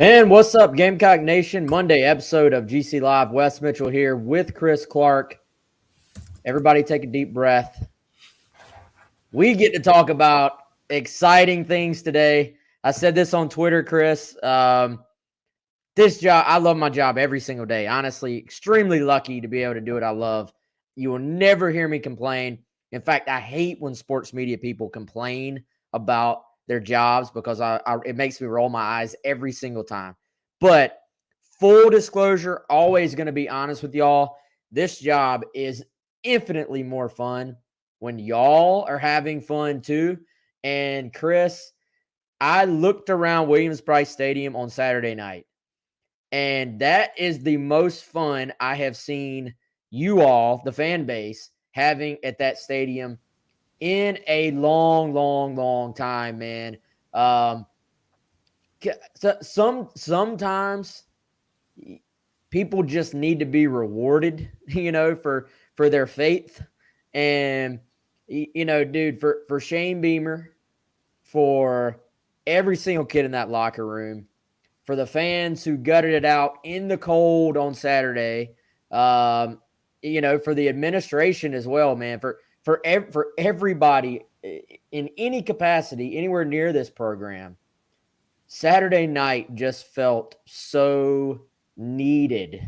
And what's up, Gamecock Nation? Monday episode of GC Live. Wes Mitchell here with Chris Clark. Everybody take a deep breath. We get to talk about exciting things today. I said this on Twitter, Chris. This job, I love my job every single day. Honestly, extremely lucky to be able to do what I love. You will never hear me complain. In fact, I hate when sports media people complain about their jobs because it makes me roll my eyes every single time. But full disclosure, always going to be honest with y'all. This job is infinitely more fun when y'all are having fun too. And Chris, I looked around Williams-Brice Stadium on Saturday night, and that is the most fun I have seen you all, the fan base, having at that stadium in a long time, man. Sometimes people just need to be rewarded, for their faith. And, dude, for Shane Beamer, for every single kid in that locker room, for the fans who gutted it out in the cold on Saturday, for the administration as well, man, for everybody in any capacity, anywhere near this program, Saturday night just felt so needed.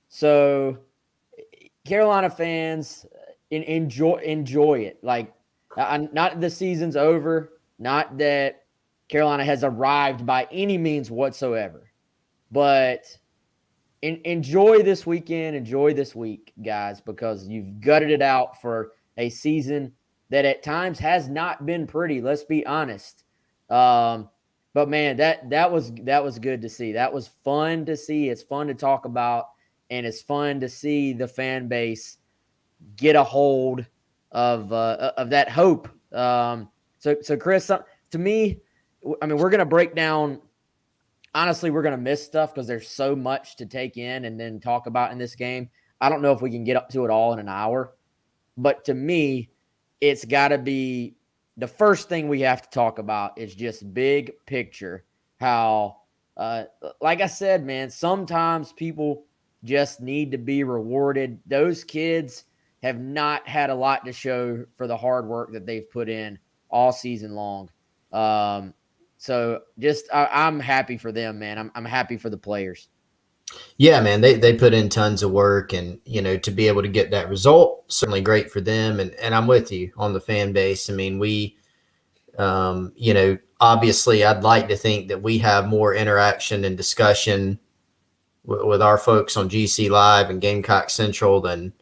So Carolina fans, enjoy it. Like, not that the season's over, not that Carolina has arrived by any means whatsoever, but enjoy this weekend, enjoy this week, guys, because you've gutted it out for a season that at times has not been pretty. Let's be honest. But man, that was good to see. That was fun to see. It's fun to talk about, and it's fun to see the fan base get a hold of that hope. So Chris, to me, I mean, we're going to break down. Honestly, we're going to miss stuff because there's so much to take in and then talk about in this game. I don't know if we can get up to it all in an hour, but to me, it's got to be the first thing we have to talk about is just big picture. How, like I said, man, sometimes people just need to be rewarded. Those kids have not had a lot to show for the hard work that they've put in all season long. So just I'm happy for them, man. I'm happy for the players. Yeah, man, they put in tons of work, and to be able to get that result, certainly great for them. And I'm with you on the fan base. I mean, we, obviously, I'd like to think that we have more interaction and discussion with our folks on GC Live and Gamecock Central than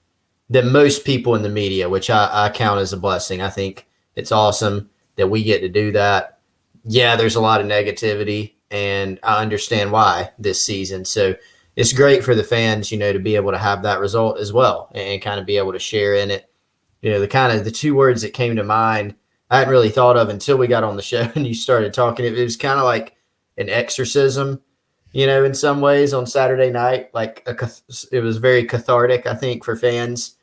most people in the media, which I count as a blessing. I think it's awesome that we get to do that. Yeah, there's a lot of negativity, and I understand why this season. So it's great for the fans, to be able to have that result as well and kind of be able to share in it. The two words that came to mind, I hadn't really thought of until we got on the show and you started talking. It was kind of like an exorcism, in some ways on Saturday night. Like it was very cathartic, I think, for fans,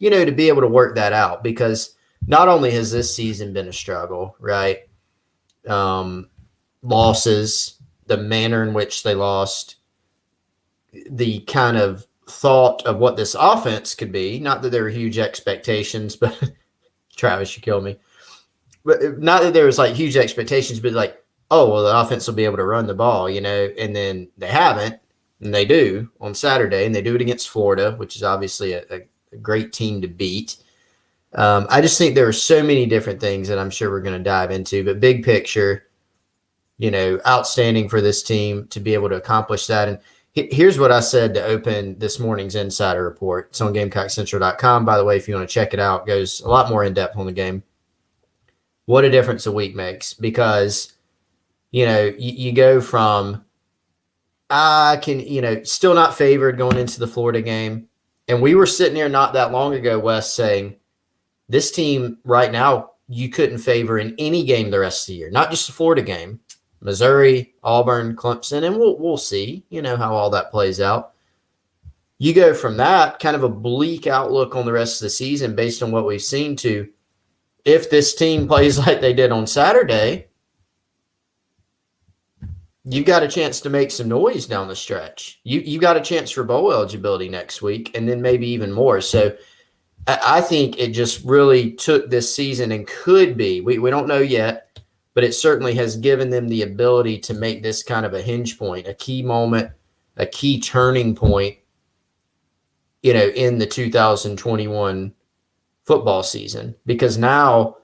to be able to work that out, because not only has this season been a struggle, right? Losses, the manner in which they lost, the kind of thought of what this offense could be. Not that there were huge expectations, but Travis, you killed me. But not that there was like huge expectations, but like, oh, well, the offense will be able to run the ball, and then they haven't, and they do on Saturday, and they do it against Florida, which is obviously a great team to beat. I just think there are so many different things that I'm sure we're going to dive into, but big picture, outstanding for this team to be able to accomplish that. And here's what I said to open this morning's Insider Report. It's on GamecockCentral.com. By the way, if you want to check it out, it goes a lot more in depth on the game. What a difference a week makes, because, you go from, still not favored going into the Florida game. And we were sitting here not that long ago, Wes, saying this team right now, you couldn't favor in any game the rest of the year, not just the Florida game. Missouri, Auburn, Clemson, and we'll see, how all that plays out. You go from that kind of a bleak outlook on the rest of the season based on what we've seen to, if this team plays like they did on Saturday, you've got a chance to make some noise down the stretch. You got a chance for bowl eligibility next week, and then maybe even more. So I think it just really took this season and could be. We don't know yet, but it certainly has given them the ability to make this kind of a hinge point, a key moment, a key turning point, in the 2021 football season, because now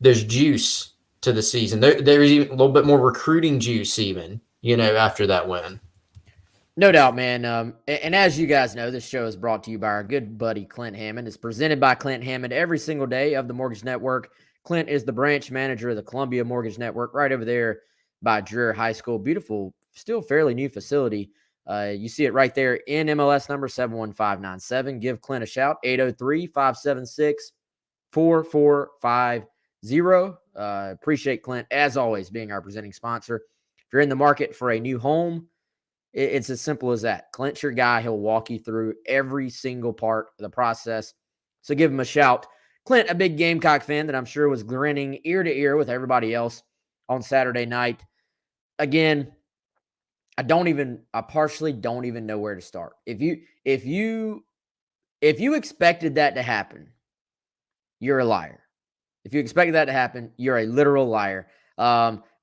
there's juice to the season. There's even a little bit more recruiting juice even, after that win. No doubt, man. And as you guys know, this show is brought to you by our good buddy Clint Hammond. It's presented by Clint Hammond every single day of the Mortgage Network. Clint is the branch manager of the Columbia Mortgage Network right over there by Dreher High School. Beautiful, still fairly new facility. You see it right there in MLS number 71597. Give Clint a shout, 803-576-4450. Appreciate Clint, as always, being our presenting sponsor. If you're in the market for a new home, it's as simple as that. Clint's your guy. He'll walk you through every single part of the process. So give him a shout. Clint, a big Gamecock fan that I'm sure was grinning ear to ear with everybody else on Saturday night. Again, I partially don't even know where to start. If you expected that to happen, you're a liar. If you expected that to happen, you're a literal liar.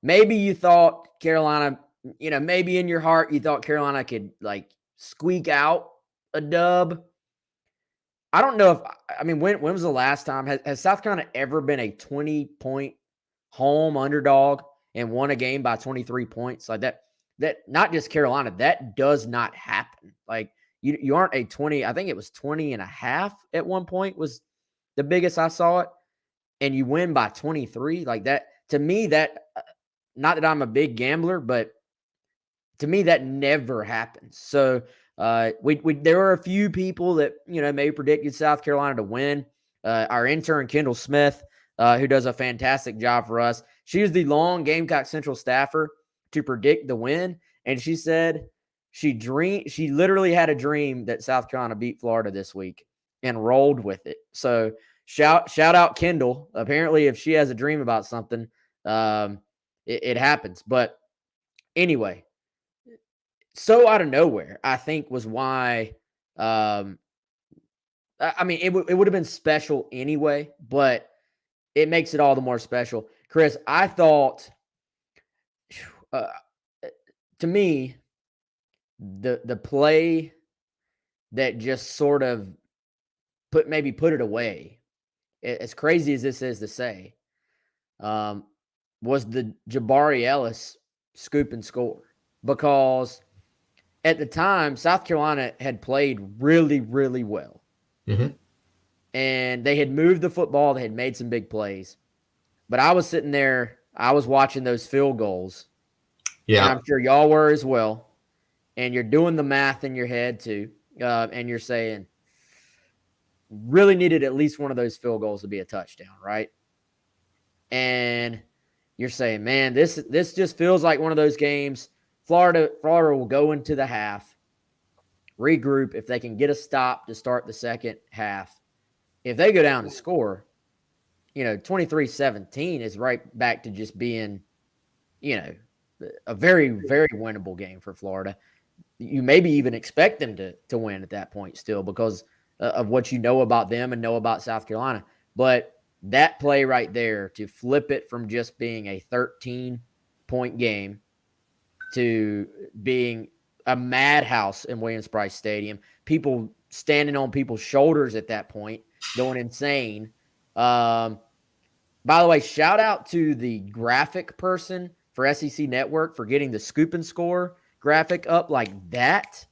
Maybe you thought Carolina, maybe in your heart you thought Carolina could squeak out a dub. I don't know when was the last time has South Carolina ever been a 20-point home underdog and won a game by 23 points like that? That not just Carolina, that does not happen. Like you aren't a 20, I think it was 20 and a half at one point was the biggest I saw it, and you win by 23 like that. To me, that not that I'm a big gambler, but to me that never happens. So there were a few people that maybe predicted South Carolina to win. Our intern Kendall Smith, who does a fantastic job for us, she was the long Gamecock Central staffer to predict the win, and she said she literally had a dream that South Carolina beat Florida this week and rolled with it. So shout out Kendall. Apparently, if she has a dream about something, it happens. But anyway, so out of nowhere, I think was why. It would have been special anyway, but it makes it all the more special. Chris, I thought, to me, the play that just sort of put it away, as crazy as this is to say, was the Jabari Ellis scoop and score, because at the time, South Carolina had played really, really well. Mm-hmm. And they had moved the football. They had made some big plays. But I was sitting there. I was watching those field goals. Yeah. And I'm sure y'all were as well. And you're doing the math in your head too. And you're saying, really needed at least one of those field goals to be a touchdown, right? And you're saying, man, this just feels like one of those games. Florida will go into the half, regroup if they can get a stop to start the second half. If they go down and score, 23-17 is right back to just being, a very, very winnable game for Florida. You maybe even expect them to win at that point still because of what you know about them and know about South Carolina. But that play right there to flip it from just being a 13-point game to being a madhouse in Williams-Brice Stadium, people standing on people's shoulders at that point, going insane. By the way, shout out to the graphic person for SEC Network for getting the scoop and score graphic up like that.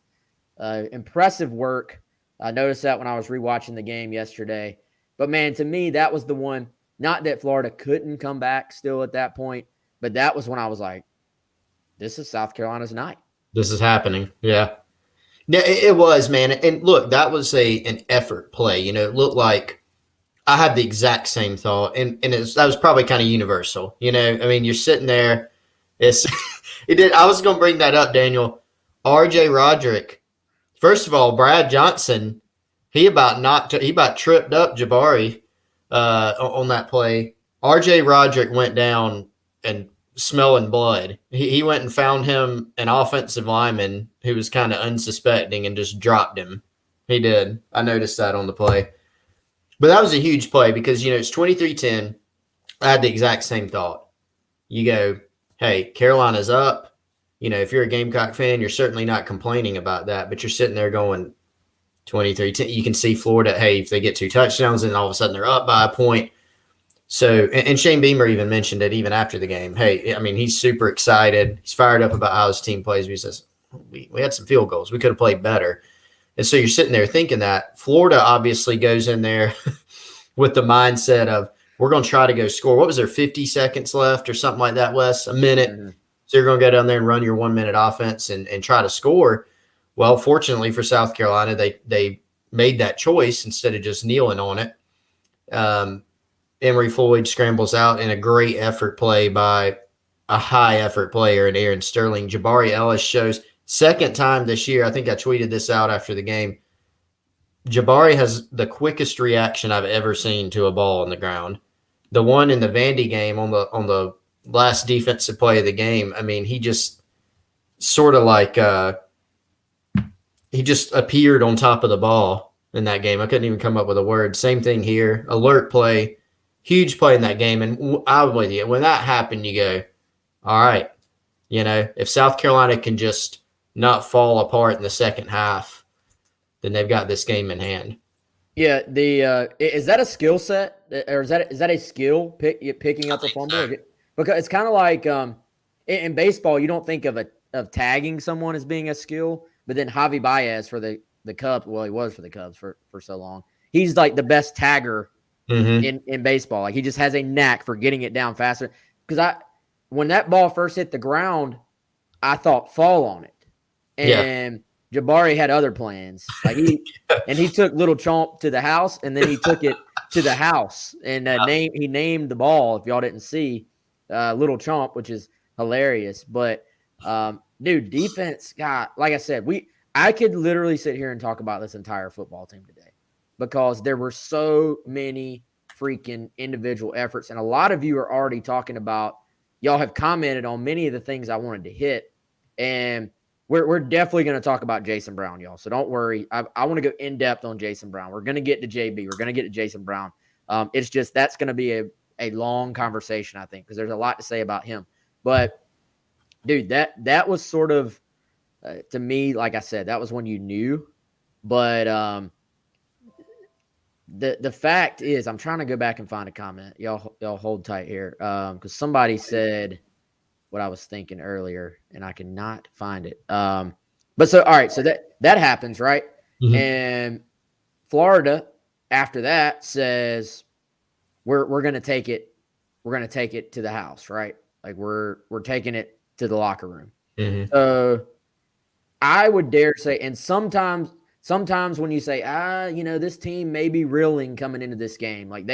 Impressive work. I noticed that when I was rewatching the game yesterday. But, man, to me, that was the one, not that Florida couldn't come back still at that point, but that was when I was like, this is South Carolina's night. This is happening. Yeah. Yeah, it was, man. And look, that was an effort play. It looked like I had the exact same thought. And that was probably kind of universal. You're sitting there. It did. I was going to bring that up, Daniel. RJ Roderick. First of all, Brad Johnson, he about tripped up Jabari on that play. RJ Roderick went down and smelling blood. He went and found him an offensive lineman who was kind of unsuspecting and just dropped him. He did. I noticed that on the play. But that was a huge play because, it's 23-10. I had the exact same thought. You go, hey, Carolina's up. If you're a Gamecock fan, you're certainly not complaining about that, but you're sitting there going 23-10. You can see Florida, hey, if they get 2 touchdowns, and all of a sudden they're up by a point. So, and Shane Beamer even mentioned it even after the game. Hey, I mean, he's super excited. He's fired up about how his team plays. He says, we had some field goals. We could have played better. And so you're sitting there thinking that. Florida obviously goes in there with the mindset of, we're going to try to go score. What was there, 50 seconds left or something like that, Wes? A minute. Mm-hmm. So you're going to go down there and run your 1-minute offense and try to score. Well, fortunately for South Carolina, they made that choice instead of just kneeling on it. Emory Floyd scrambles out in a great effort play by a high effort player in Aaron Sterling. Jabari Ellis shows second time this year. I think I tweeted this out after the game. Jabari has the quickest reaction I've ever seen to a ball on the ground. The one in the Vandy game on the last defensive play of the game, I mean, he just sort of like he just appeared on top of the ball in that game. I couldn't even come up with a word. Same thing here. Alert play. Huge play in that game. And I'm with you. When that happened, you go, all right, if South Carolina can just not fall apart in the second half, then they've got this game in hand. Yeah, is that a skill set, or is that a skill picking up a fumble? So. Because it's kind of like in baseball, you don't think of tagging someone as being a skill, but then Javi Baez for the Cubs, well, he was for the Cubs for so long. He's like the best tagger in baseball. Like, he just has a knack for getting it down faster. Because when that ball first hit the ground, I thought fall on it, and Jabari had other plans. Like he took Little Chomp to the house, and then he took it to the house, and he named the ball. If y'all didn't see, Little Chomp, which is hilarious. But dude, defense, God, like I said, I could literally sit here and talk about this entire football team today because there were so many freaking individual efforts, and a lot of you are already talking about. Y'all have commented on many of the things I wanted to hit, and we're definitely going to talk about Jason Brown, y'all. So don't worry. I want to go in depth on Jason Brown. We're going to get to JB. We're going to get to Jason Brown. It's just that's going to be a long conversation, I think, because there's a lot to say about him. But dude, that was sort of to me, like I said, that was when you knew. But the fact is, I'm trying to go back and find a comment. Y'all hold tight here, because somebody said what I was thinking earlier, and I cannot find it. But so all right, so that happens, right? Mm-hmm. And Florida after that says we're gonna take it. We're gonna take it to the house, right? Like we're taking it to the locker room. Mm-hmm. So I would dare say, and sometimes when you say, this team may be reeling coming into this game, like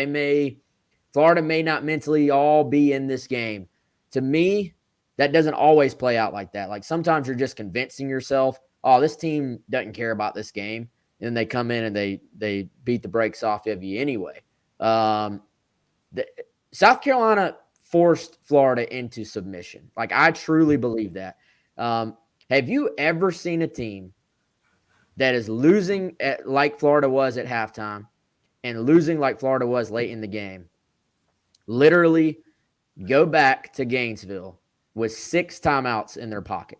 Florida may not mentally all be in this game. To me, that doesn't always play out like that. Like sometimes you're just convincing yourself, oh, this team doesn't care about this game. And then they come in and they beat the brakes off of you anyway. South Carolina forced Florida into submission. Like, I truly believe that. Have you ever seen a team that is losing like Florida was at halftime and losing like Florida was late in the game, literally go back to Gainesville with 6 timeouts in their pocket?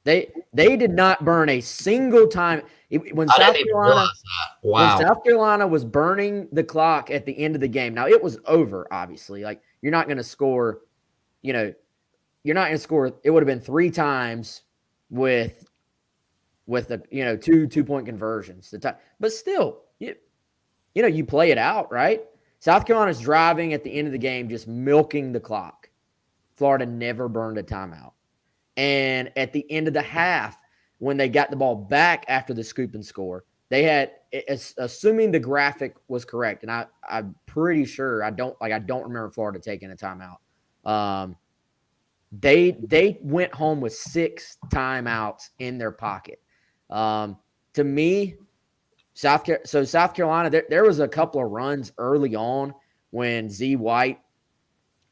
They did not burn a single time. When South Carolina was burning the clock at the end of the game, now it was over, obviously. Like, you're not going to score, you're not going to score. It would have been 3 times with the 2-point conversions. But still, you play it out, right? South Carolina's driving at the end of the game, just milking the clock. Florida never burned a timeout. And at the end of the half, when they got the ball back after the scoop and score, they had, assuming the graphic was correct, and I'm pretty sure I don't remember Florida taking a timeout. They went home with 6 timeouts in their pocket. To me, South Carolina, there was a couple of runs early on when Z White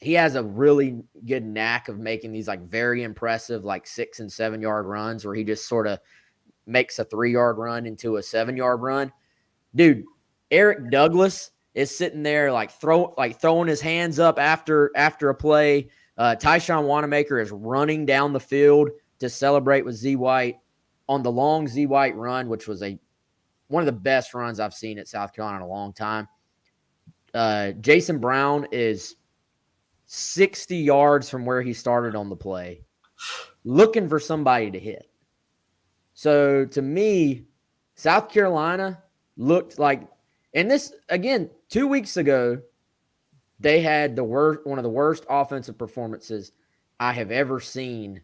he has a really good knack of making these like very impressive, like 6 and 7 yard runs where he just sort of makes a 3-yard run into a 7-yard run. Dude, Eric Douglas is sitting there throwing his hands up after a play. Tyshawn Wanamaker is running down the field to celebrate with Z White on the long Z White run, which was one of the best runs I've seen at South Carolina in a long time. Jason Brown is 60 yards from where he started on the play, looking for somebody to hit. So to me, South Carolina looked like, and this again, 2 weeks ago, they had one of the worst offensive performances I have ever seen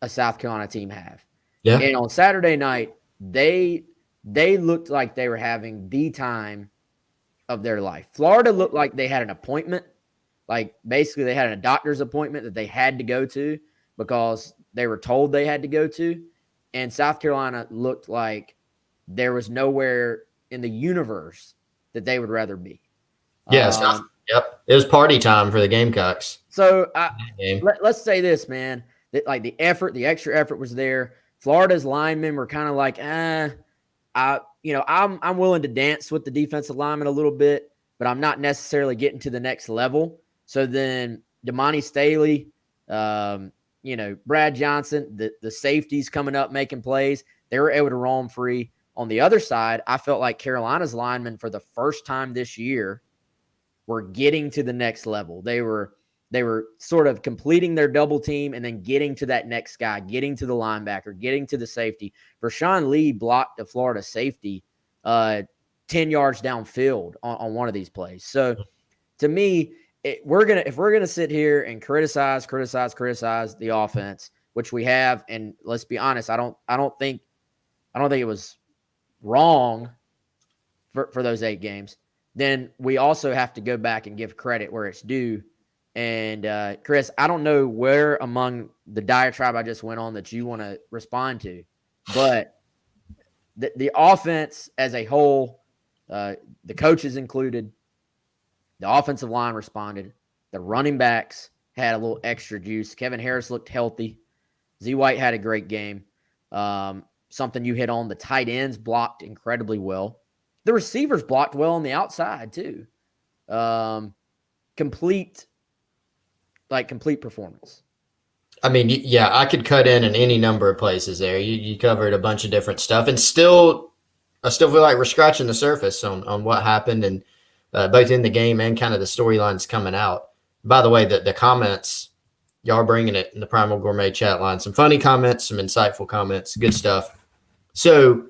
a South Carolina team have. Yeah. And on Saturday night, they looked like they were having the time of their life. Florida looked like they had an appointment. Like basically they had a doctor's appointment that they had to go to because they were told they had to go to. And South Carolina looked like there was nowhere in the universe that they would rather be. Yes. Yep. It was party time for the Gamecocks. So let's say this, man, that like the extra effort was there. Florida's linemen were kind of like, I'm willing to dance with the defensive lineman a little bit, but I'm not necessarily getting to the next level. So then Damani Staley, Brad Johnson, the safeties coming up making plays, they were able to roam free. On the other side, I felt like Carolina's linemen for the first time this year were getting to the next level. They were sort of completing their double team and then getting to that next guy, getting to the linebacker, getting to the safety. Rashawn Lee blocked the Florida safety 10 yards downfield on one of these plays. So to me, if we're gonna sit here and criticize the offense, which we have, and let's be honest, I don't think it was wrong for those 8 games. Then we also have to go back and give credit where it's due. And Chris, I don't know where among the diatribe I just went on that you want to respond to, but the offense as a whole, the coaches included, the offensive line responded. The running backs had a little extra juice. Kevin Harris looked healthy. Z White had a great game. Something you hit on, the tight ends blocked incredibly well. The receivers blocked well on the outside too. Complete performance. I mean, yeah, I could cut in any number of places there. You covered a bunch of different stuff, and I still feel like we're scratching the surface on what happened, and both in the game and kind of the storylines coming out. By the way, the comments, y'all are bringing it in the Primal Gourmet chat line. Some funny comments, some insightful comments, good stuff. So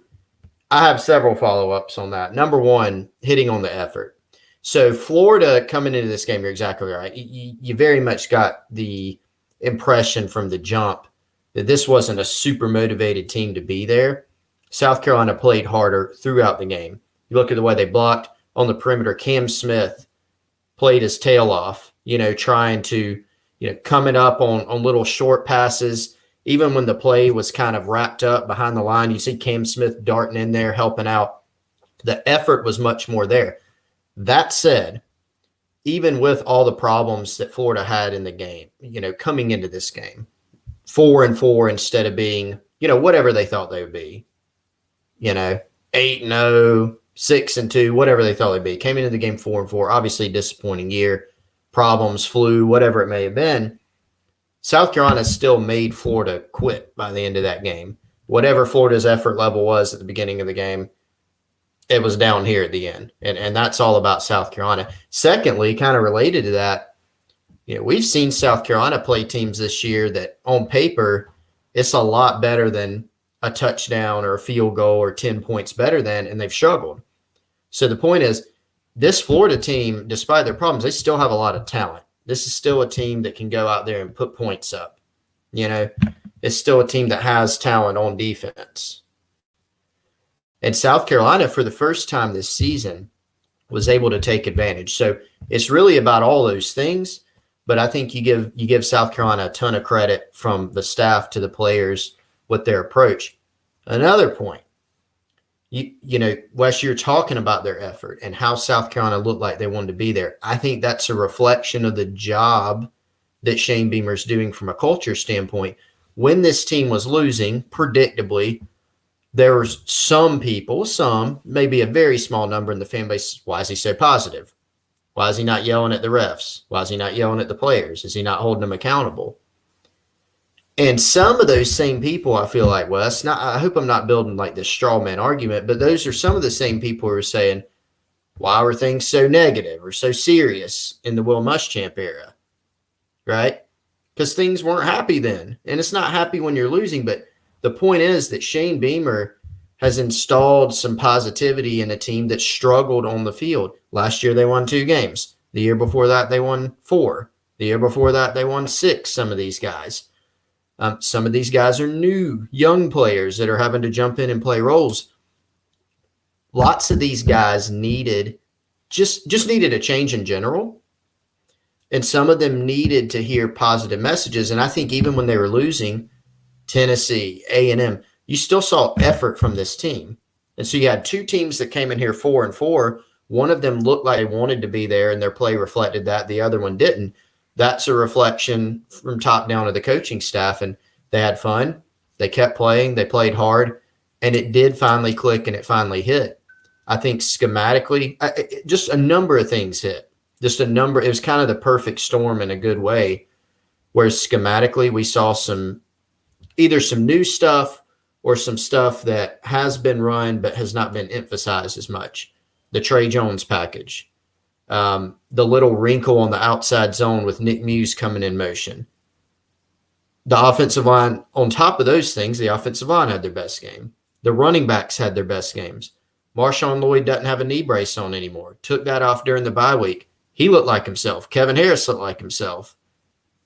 I have several follow-ups on that. Number one, hitting on the effort. So Florida coming into this game, you're exactly right. You very much got the impression from the jump that this wasn't a super motivated team to be there. South Carolina played harder throughout the game. You look at the way they blocked on the perimeter. Cam Smith played his tail off, trying to, coming up on little short passes. Even when the play was kind of wrapped up behind the line, you see Cam Smith darting in there, helping out. The effort was much more there. That said, even with all the problems that Florida had in the game, coming into this game, 4-4 instead of being, whatever they thought they would be, 8-0, 6-2, whatever they thought they'd be. Came into the game 4-4, obviously disappointing year, problems, flu, whatever it may have been. South Carolina still made Florida quit by the end of that game. Whatever Florida's effort level was at the beginning of the game, it was down here at the end. And that's all about South Carolina. Secondly, kind of related to that, we've seen South Carolina play teams this year that on paper, it's a lot better than a touchdown or a field goal or 10 points better than, and they've struggled. So the point is, this Florida team, despite their problems, they still have a lot of talent. This is still a team that can go out there and put points up. It's still a team that has talent on defense. And South Carolina, for the first time this season, was able to take advantage. So it's really about all those things. But I think you give South Carolina a ton of credit from the staff to the players with their approach. Another point, Wes, you're talking about their effort and how South Carolina looked like they wanted to be there. I think that's a reflection of the job that Shane Beamer's doing from a culture standpoint. When this team was losing, predictably, there was some people, maybe a very small number in the fan base. Why is he so positive? Why is he not yelling at the refs? Why is he not yelling at the players? Is he not holding them accountable? And some of those same people, I feel like, Wes, I hope I'm not building like this straw man argument, but those are some of the same people who are saying, why were things so negative or so serious in the Will Muschamp era? Right? Because things weren't happy then. And it's not happy when you're losing. But the point is that Shane Beamer has installed some positivity in a team that struggled on the field. Last year, they won 2 games. The year before that, they won 4. The year before that, they won 6, some of these guys. Some of these guys are new, young players that are having to jump in and play roles. Lots of these guys needed just needed a change in general. And some of them needed to hear positive messages. And I think even when they were losing, Tennessee, A&M, you still saw effort from this team. And so you had 2 teams that came in here 4-4. One of them looked like they wanted to be there and their play reflected that. The other one didn't. That's a reflection from top down of the coaching staff. And they had fun. They kept playing. They played hard. And it did finally click and it finally hit. I think schematically, just a number of things hit. Just a number. It was kind of the perfect storm in a good way. Whereas schematically, we saw either some new stuff or some stuff that has been run but has not been emphasized as much. The Trey Jones package. The little wrinkle on the outside zone with Nick Muse coming in motion. The offensive line, on top of those things, the offensive line had their best game. The running backs had their best games. Marshawn Lloyd doesn't have a knee brace on anymore. Took that off during the bye week. He looked like himself. Kevin Harris looked like himself.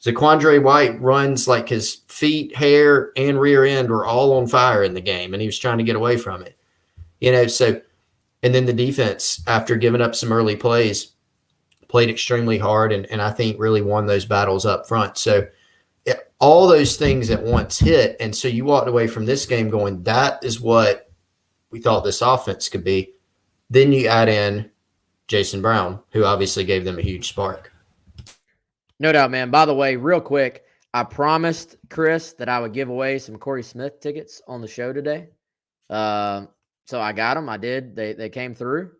Zaquandre White runs like his feet, hair, and rear end were all on fire in the game, and he was trying to get away from it. And then the defense, after giving up some early plays, played extremely hard and I think really won those battles up front. So all those things at once hit. And so you walked away from this game going, that is what we thought this offense could be. Then you add in Jason Brown, who obviously gave them a huge spark. No doubt, man. By the way, real quick, I promised Chris that I would give away some Corey Smith tickets on the show today. So I got them. I did. They came through.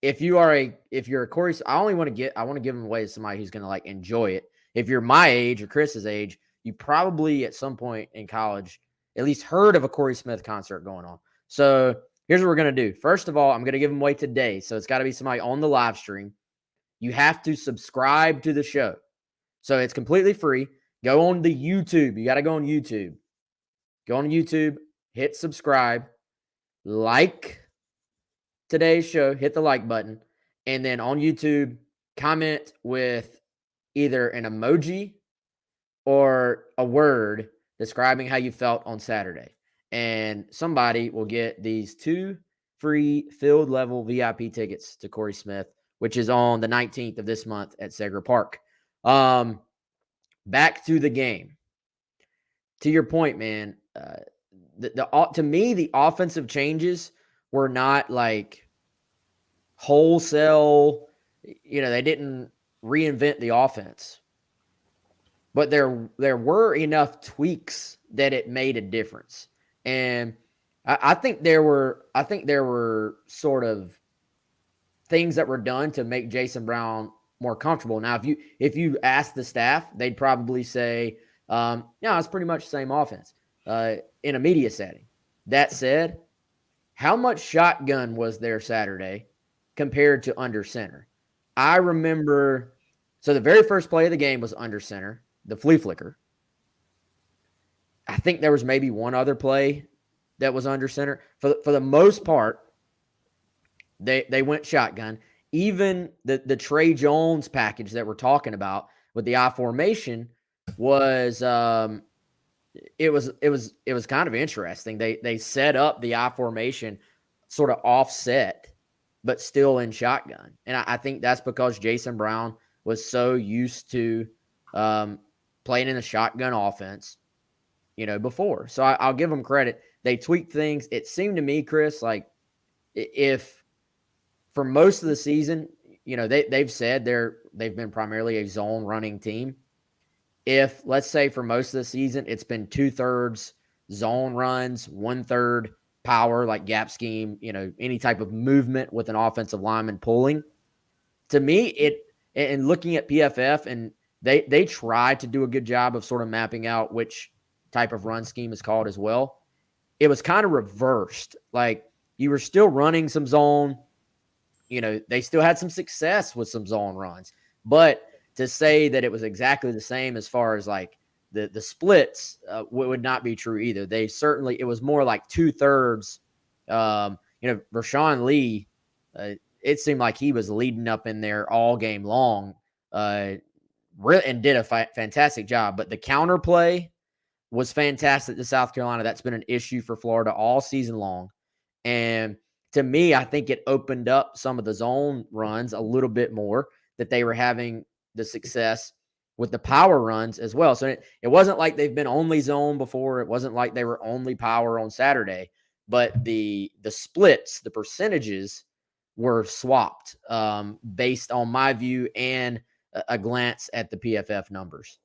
If you're a Corey, I want to give them away to somebody who's going to like enjoy it. If you're my age or Chris's age, you probably at some point in college at least heard of a Corey Smith concert going on. So here's what we're going to do. First of all, I'm going to give them away today. So it's got to be somebody on the live stream. You have to subscribe to the show. So it's completely free. Go on the YouTube. You got to go on YouTube. Go on YouTube, hit subscribe, like today's show, hit the like button, and then on YouTube, comment with either an emoji or a word describing how you felt on Saturday. And somebody will get these 2 free field level VIP tickets to Corey Smith, which is on the 19th of this month at Segra Park. Back to the game. To your point, man, to me, the offensive changes were not like wholesale. They didn't reinvent the offense, but there were enough tweaks that it made a difference. And I think there were sort of things that were done to make Jason Brown more comfortable. Now, if you ask the staff, they'd probably say, it's pretty much the same offense in a media setting. That said, how much shotgun was there Saturday compared to under center? I remember, so the very first play of the game was under center, the flea flicker. I think there was maybe one other play that was under center. For the most part, they went shotgun. Even the Trey Jones package that we're talking about with the I formation was it was kind of interesting. They set up the I formation sort of offset, but still in shotgun. And I think that's because Jason Brown was so used to playing in a shotgun offense, before. So I'll give him credit. they tweaked things. It seemed to me, Chris, like if for most of the season, they've said they've been primarily a zone running team. If let's say for most of the season, it's been 2/3 zone runs, 1/3 power, like gap scheme, any type of movement with an offensive lineman pulling. To me, and looking at PFF, and they try to do a good job of sort of mapping out which type of run scheme is called as well. It was kind of reversed. Like you were still running some zone. They still had some success with some zone runs, but to say that it was exactly the same as far as like the splits would not be true either. It was more like 2/3. Rashawn Lee, it seemed like he was leading up in there all game long, and did a fantastic job. But the counterplay was fantastic to South Carolina. That's been an issue for Florida all season long. And to me, I think it opened up some of the zone runs a little bit more, that they were having the success with the power runs as well. So it wasn't like they've been only zone before. It wasn't like they were only power on Saturday, but the splits, the percentages were swapped based on my view and a glance at the PFF numbers.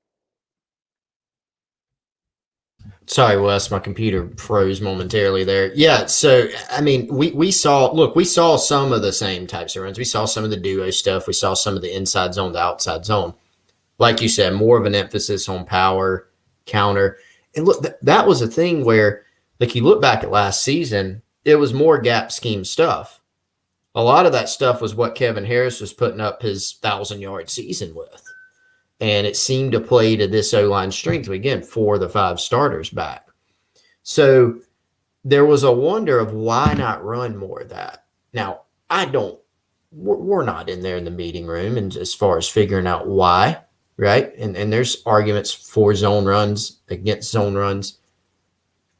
Sorry, Wes, my computer froze momentarily there. Yeah, so I mean, we saw some of the same types of runs. We saw some of the duo stuff. We saw some of the inside zone, the outside zone. Like you said, more of an emphasis on power, counter. And look, that was a thing where, like, you look back at last season, it was more gap scheme stuff. A lot of that stuff was what Kevin Harris was putting up his 1,000-yard season with. And it seemed to play to this O-line strength. Again, 4 of the 5 starters back. So there was a wonder of why not run more of that. Now, we're not in there in the meeting room and as far as figuring out why, right? And there's arguments for zone runs, against zone runs.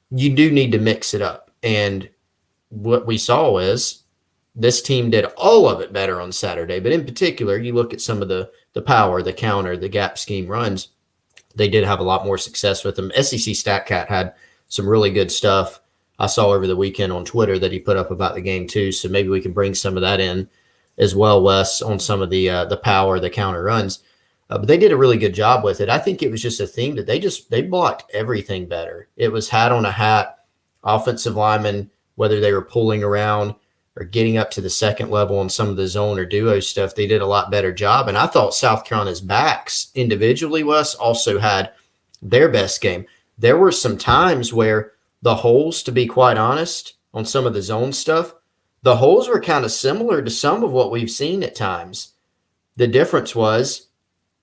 You do need to mix it up. And what we saw is this team did all of it better on Saturday. But in particular, you look at some of the power, the counter, the gap scheme runs, they did have a lot more success with them. SEC StatCat had some really good stuff I saw over the weekend on Twitter that he put up about the game too. So maybe we can bring some of that in as well, Wes, on some of the power, the counter runs. But they did a really good job with it. I think it was just a theme that they blocked everything better. It was hat on a hat, offensive linemen, whether they were pulling around or getting up to the second level on some of the zone or duo stuff, they did a lot better job. And I thought South Carolina's backs individually, Wes, also had their best game. There were some times where the holes, to be quite honest, on some of the zone stuff, the holes were kind of similar to some of what we've seen at times. The difference was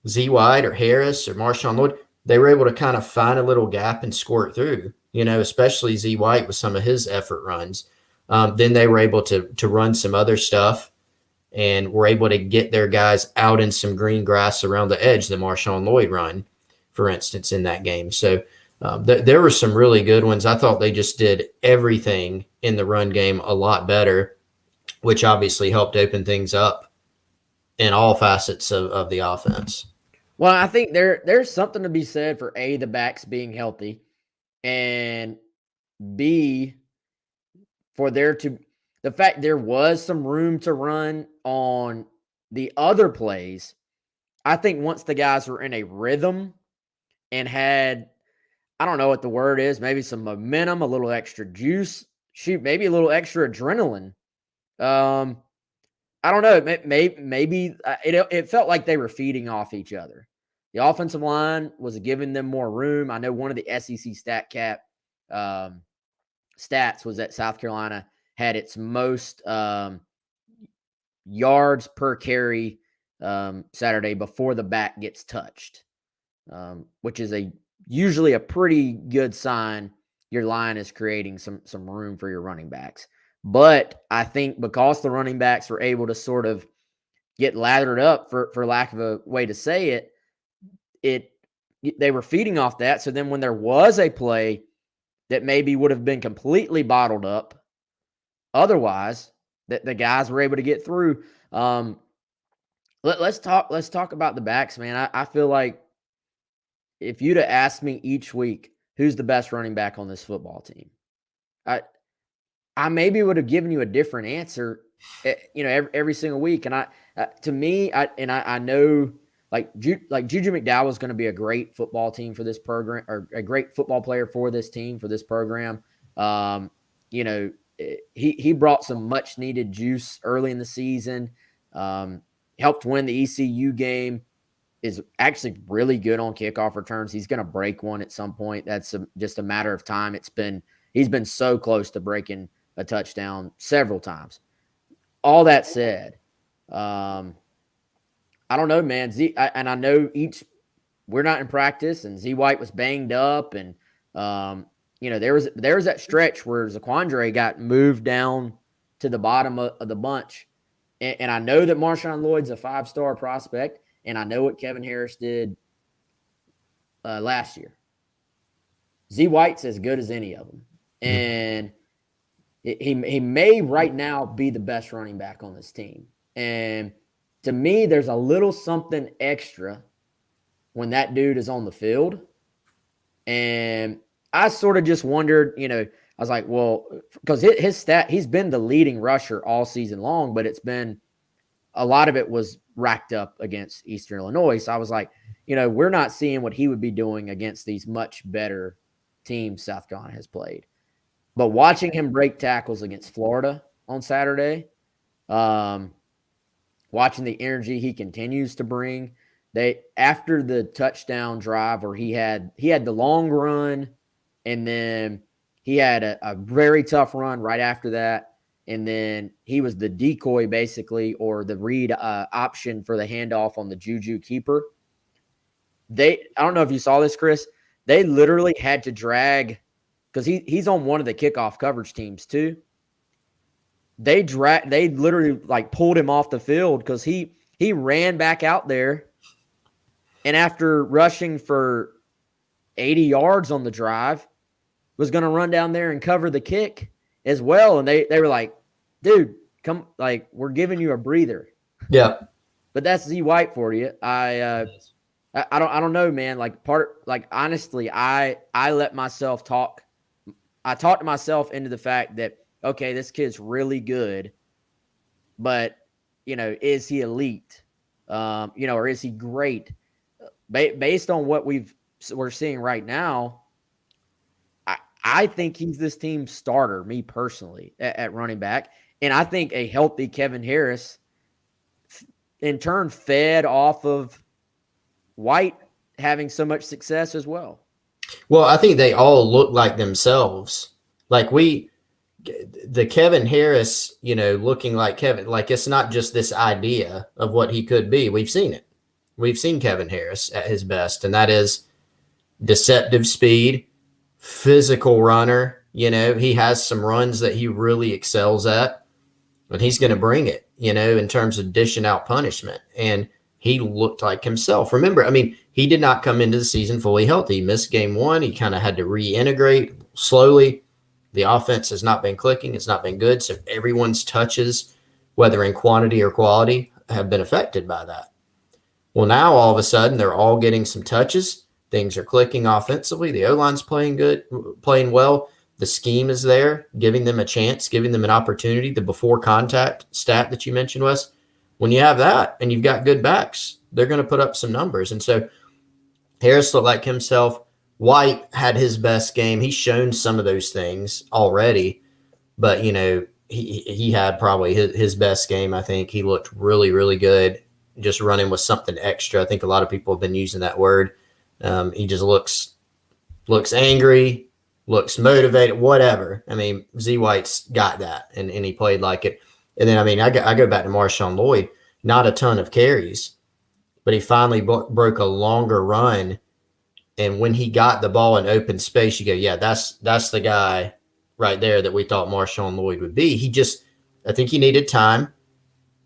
Z White or Harris or Marshawn Lloyd, they were able to kind of find a little gap and squirt through, especially Z White with some of his effort runs. Then they were able to run some other stuff and were able to get their guys out in some green grass around the edge that Marshawn Lloyd run, for instance, in that game. So there were some really good ones. I thought they just did everything in the run game a lot better, which obviously helped open things up in all facets of the offense. Well, I think there's something to be said for A, the backs being healthy, and B, for the fact there was some room to run on the other plays. I think once the guys were in a rhythm and had, I don't know what the word is, maybe some momentum, a little extra juice, maybe a little extra adrenaline. I don't know. Maybe it felt like they were feeding off each other. The offensive line was giving them more room. I know one of the SEC StatCat stats was that South Carolina had its most yards per carry Saturday before the back gets touched, which is usually a pretty good sign your line is creating some room for your running backs. But I think because the running backs were able to sort of get lathered up, for lack of a way to say it, they were feeding off that. So then when there was a play that maybe would have been completely bottled up otherwise, that the guys were able to get through. Let's talk about the backs, man. I feel like if you'd have asked me each week, who's the best running back on this football team, I maybe would have given you a different answer, every single week. And to me, I know Juju McDowell is going to be a great football team for this program, or a great football player for this team, for this program. He brought some much needed juice early in the season. Helped win the ECU game. Is actually really good on kickoff returns. He's going to break one at some point. That's just a matter of time. He's been so close to breaking a touchdown several times. All that said, I don't know, man. And I know we're not in practice, and Z White was banged up, and there was that stretch where Zaquandre got moved down to the bottom of the bunch, and I know that Marshawn Lloyd's a 5-star prospect, and I know what Kevin Harris did last year. Z White's as good as any of them, and he may right now be the best running back on this team. And to me, there's a little something extra when that dude is on the field. And I sort of just wondered, I was like, well, because his stat, he's been the leading rusher all season long, but a lot of it was racked up against Eastern Illinois. So I was like, we're not seeing what he would be doing against these much better teams South Carolina has played. But watching him break tackles against Florida on Saturday, watching the energy he continues to bring, after the touchdown drive where he had the long run, and then he had a very tough run right after that, and then he was the decoy basically, or the read option for the handoff on the Juju keeper. I don't know if you saw this, Chris. They literally had to drag, because he's on one of the kickoff coverage teams too. They literally pulled him off the field because he ran back out there, and after rushing for 80 yards on the drive, was going to run down there and cover the kick as well. And they were like, dude, come, we're giving you a breather. Yeah. But that's Z White for you. I don't know, man. Honestly, I let myself talk. I talked myself into the fact that, okay, this kid's really good, but is he elite? Or is he great? Based on what we're seeing right now, I think he's this team's starter, me personally, at running back. And I think a healthy Kevin Harris, in turn, fed off of White having so much success as well. Well, I think they all look like themselves. The Kevin Harris, looking like Kevin, it's not just this idea of what he could be. We've seen it. We've seen Kevin Harris at his best, and that is deceptive speed, physical runner. He has some runs that he really excels at, and he's going to bring it, in terms of dishing out punishment. And he looked like himself. Remember, he did not come into the season fully healthy. He missed game 1. He kind of had to reintegrate slowly. The offense has not been clicking. It's not been good. So everyone's touches, whether in quantity or quality, have been affected by that. Well, now all of a sudden they're all getting some touches. Things are clicking offensively. The O-line's playing good, playing well. The scheme is there, giving them a chance, giving them an opportunity. The before contact stat that you mentioned, Wes, when you have that and you've got good backs, they're going to put up some numbers. And so Harris looked like himself. White had his best game. He's shown some of those things already, but, he had probably his best game. I think he looked really, really good, just running with something extra. I think a lot of people have been using that word. He just looks angry, looks motivated, whatever. Z White's got that, and he played like it. And then, I go back to Marshawn Lloyd, not a ton of carries, but he finally broke a longer run. And when he got the ball in open space, you go, yeah, that's the guy right there that we thought Marshawn Lloyd would be. I think he needed time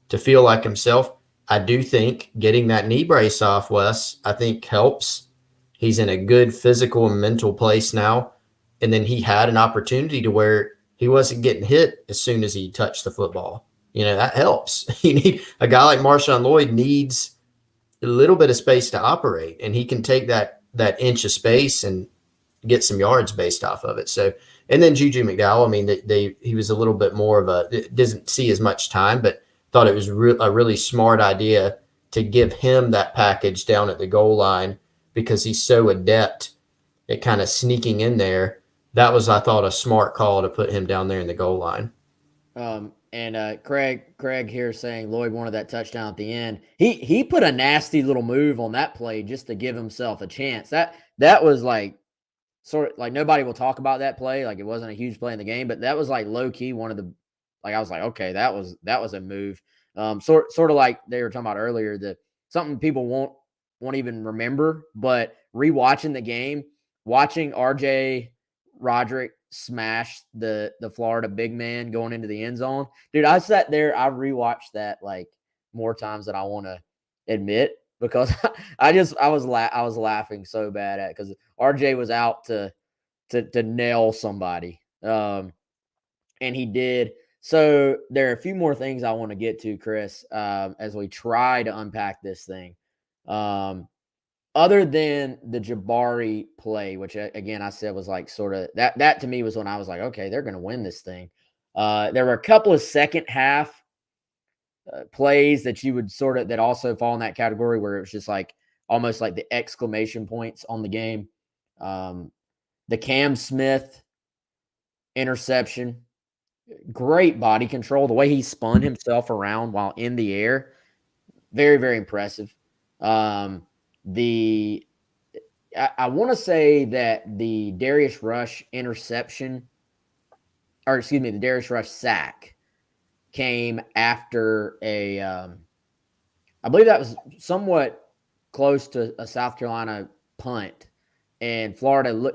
to feel like himself. I do think getting that knee brace off, Wes, I think helps. He's in a good physical and mental place now. And then he had an opportunity to where he wasn't getting hit as soon as he touched the football. That helps. You need a guy like Marshawn Lloyd needs a little bit of space to operate, and he can take that inch of space and get some yards based off of it. So And then Juju McDowell, I mean, he was a little bit more of doesn't see as much time, but thought it was a really smart idea to give him that package down at the goal line because he's so adept at kind of sneaking in there. That was, I thought, a smart call to put him down there in the goal line. And Craig here saying Lloyd wanted that touchdown at the end. He put a nasty little move on that play just to give himself a chance. That was like sort of like nobody will talk about that play. Like it wasn't a huge play in the game, but that was like low key one of the like I was like, okay, that was a move. Sort of like they were talking about earlier, that something people won't even remember, but rewatching the game, watching RJ Roderick smash the Florida big man going into the end zone. Dude, I sat there, I rewatched that like more times than I want to admit because I was laughing so bad at it because RJ was out to nail somebody. And he did. So there are a few more things I want to get to, Chris, as we try to unpack this thing. Other than the Jabari play, which again I said was like sort of that to me was when I was like, okay, they're going to win this thing. There were a couple of second half plays that you would sort of that also fall in that category where it was just like almost like the exclamation points on the game. The Cam Smith interception, great body control, the way he spun himself around while in the air, very, very impressive. I want to say that the Darius Rush interception, or excuse me, the Darius Rush sack came after I believe that was somewhat close to a South Carolina punt, and Florida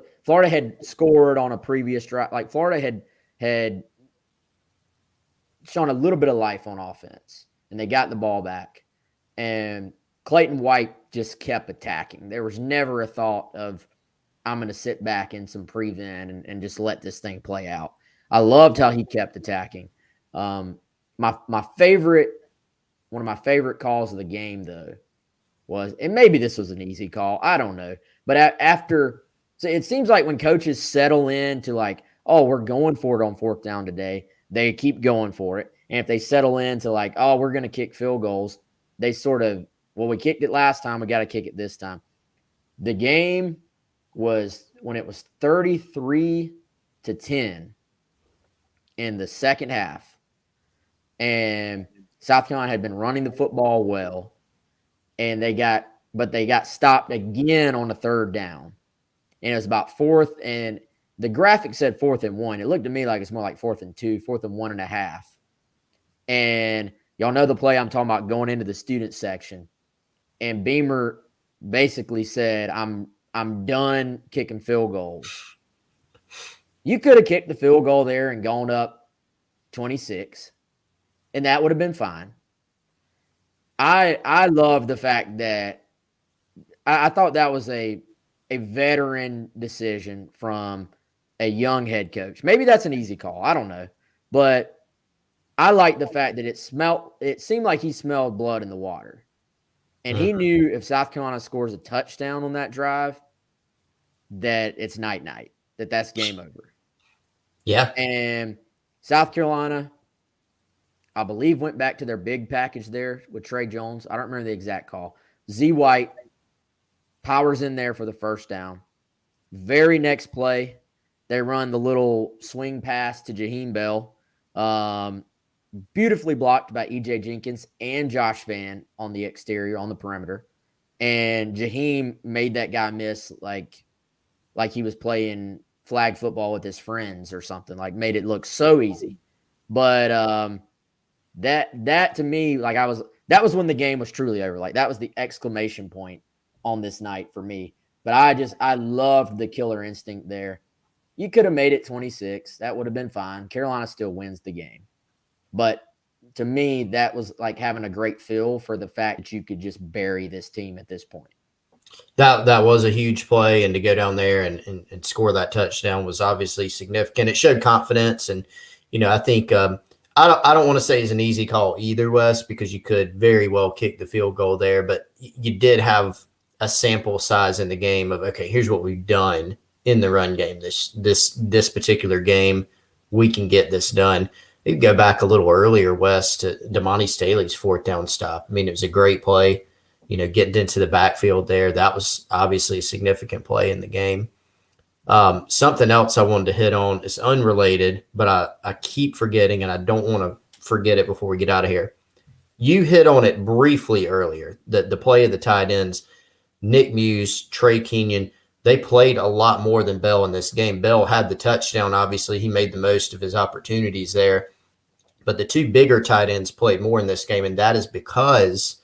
had scored on a previous drive. Like Florida had shown a little bit of life on offense, and they got the ball back, and Clayton White just kept attacking. There was never a thought of, I'm going to sit back in some prevent and just let this thing play out. I loved how he kept attacking. My favorite, one of my favorite calls of the game, though, was, and maybe this was an easy call, I don't know, but so it seems like when coaches settle in to like, oh, we're going for it on fourth down today, they keep going for it. And if they settle into like, oh, we're going to kick field goals, they sort of, well, we kicked it last time, we got to kick it this time. The game was when it was 33-10 in the second half, and South Carolina had been running the football well, and they got stopped again on the third down, and it was about fourth, and the graphic said 4th and 1. It looked to me like it's more like 4th and 2, 4th and 1.5, and y'all know the play I'm talking about, going into the student section, and Beamer basically said, I'm done kicking field goals. You could have kicked the field goal there and gone up 26, and that would have been fine. I love the fact that I thought that was a veteran decision from a young head coach. Maybe that's an easy call. I don't know. But I like the fact that it seemed like he smelled blood in the water. And he knew if South Carolina scores a touchdown on that drive, that it's night-night, that's game over. Yeah. And South Carolina, I believe, went back to their big package there with Trey Jones. I don't remember the exact call. Z White powers in there for the first down. Very next play, they run the little swing pass to Jaheim Bell. Beautifully blocked by E.J. Jenkins and Josh Van on the exterior, on the perimeter. And Jaheim made that guy miss like he was playing flag football with his friends or something, like made it look so easy. But that to me, like that was when the game was truly over. Like that was the exclamation point on this night for me. But I loved the killer instinct there. You could have made it 26. That would have been fine. Carolina still wins the game. But to me, that was like having a great feel for the fact that you could just bury this team at this point. That was a huge play, and to go down there and score that touchdown was obviously significant. It showed confidence, and I think I don't want to say it's an easy call either, Wes, because you could very well kick the field goal there, but you did have a sample size in the game of, okay, here's what we've done in the run game. This particular game, we can get this done. You go back a little earlier, Wes, to Damani Staley's fourth down stop. I mean, it was a great play. Getting into the backfield there, that was obviously a significant play in the game. Something else I wanted to hit on is unrelated, but I keep forgetting, and I don't want to forget it before we get out of here. You hit on it briefly earlier, the play of the tight ends, Nick Muse, Trey Kenyon, they played a lot more than Bell in this game. Bell had the touchdown. Obviously, he made the most of his opportunities there. But the two bigger tight ends played more in this game, and that is because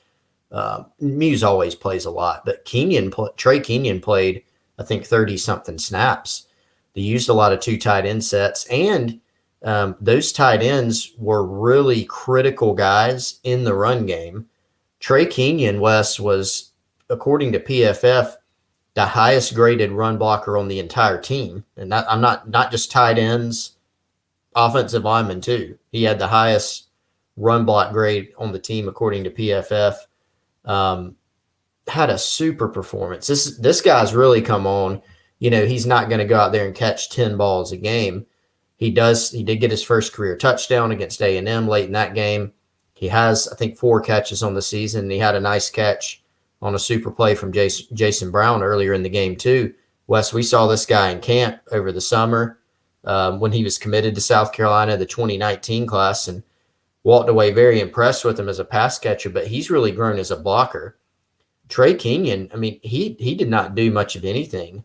Muse always plays a lot. But Trey Kenyon played, I think, 30-something snaps. They used a lot of two tight end sets, and those tight ends were really critical guys in the run game. Trey Kenyon, Wes, was, according to PFF, the highest graded run blocker on the entire team. And I'm not just tight ends, offensive linemen too. He had the highest run block grade on the team, according to PFF. Had a super performance. This guy's really come on. He's not going to go out there and catch 10 balls a game. He did get his first career touchdown against A&M late in that game. He has, I think, 4 catches on the season, and he had a nice catch on a super play from Jason Brown earlier in the game too. Wes, we saw this guy in camp over the summer when he was committed to South Carolina, the 2019 class, and walked away very impressed with him as a pass catcher, but he's really grown as a blocker. Trey Kenyon, I mean, he did not do much of anything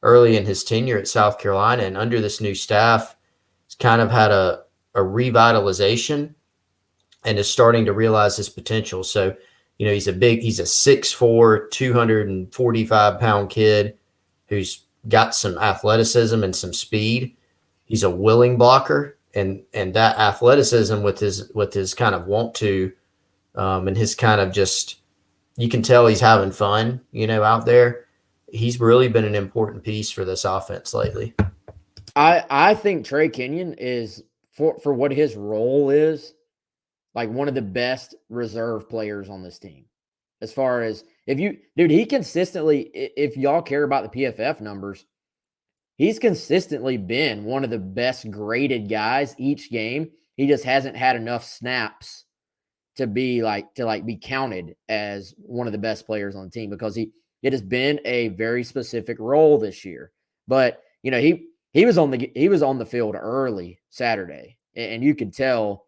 early in his tenure at South Carolina, and under this new staff, he's kind of had a revitalization and is starting to realize his potential. So, he's a 6'4", 245-pound kid who's got some athleticism and some speed. He's a willing blocker, and that athleticism with his kind of want to, and his kind of just, you can tell he's having fun, out there. He's really been an important piece for this offense lately. I think Trey Kenyon is, for what his role is, like one of the best reserve players on this team. As far as he consistently, if y'all care about the PFF numbers, he's consistently been one of the best graded guys each game. He just hasn't had enough snaps to be counted as one of the best players on the team, because it has been a very specific role this year. But he was on the field early Saturday, and you could tell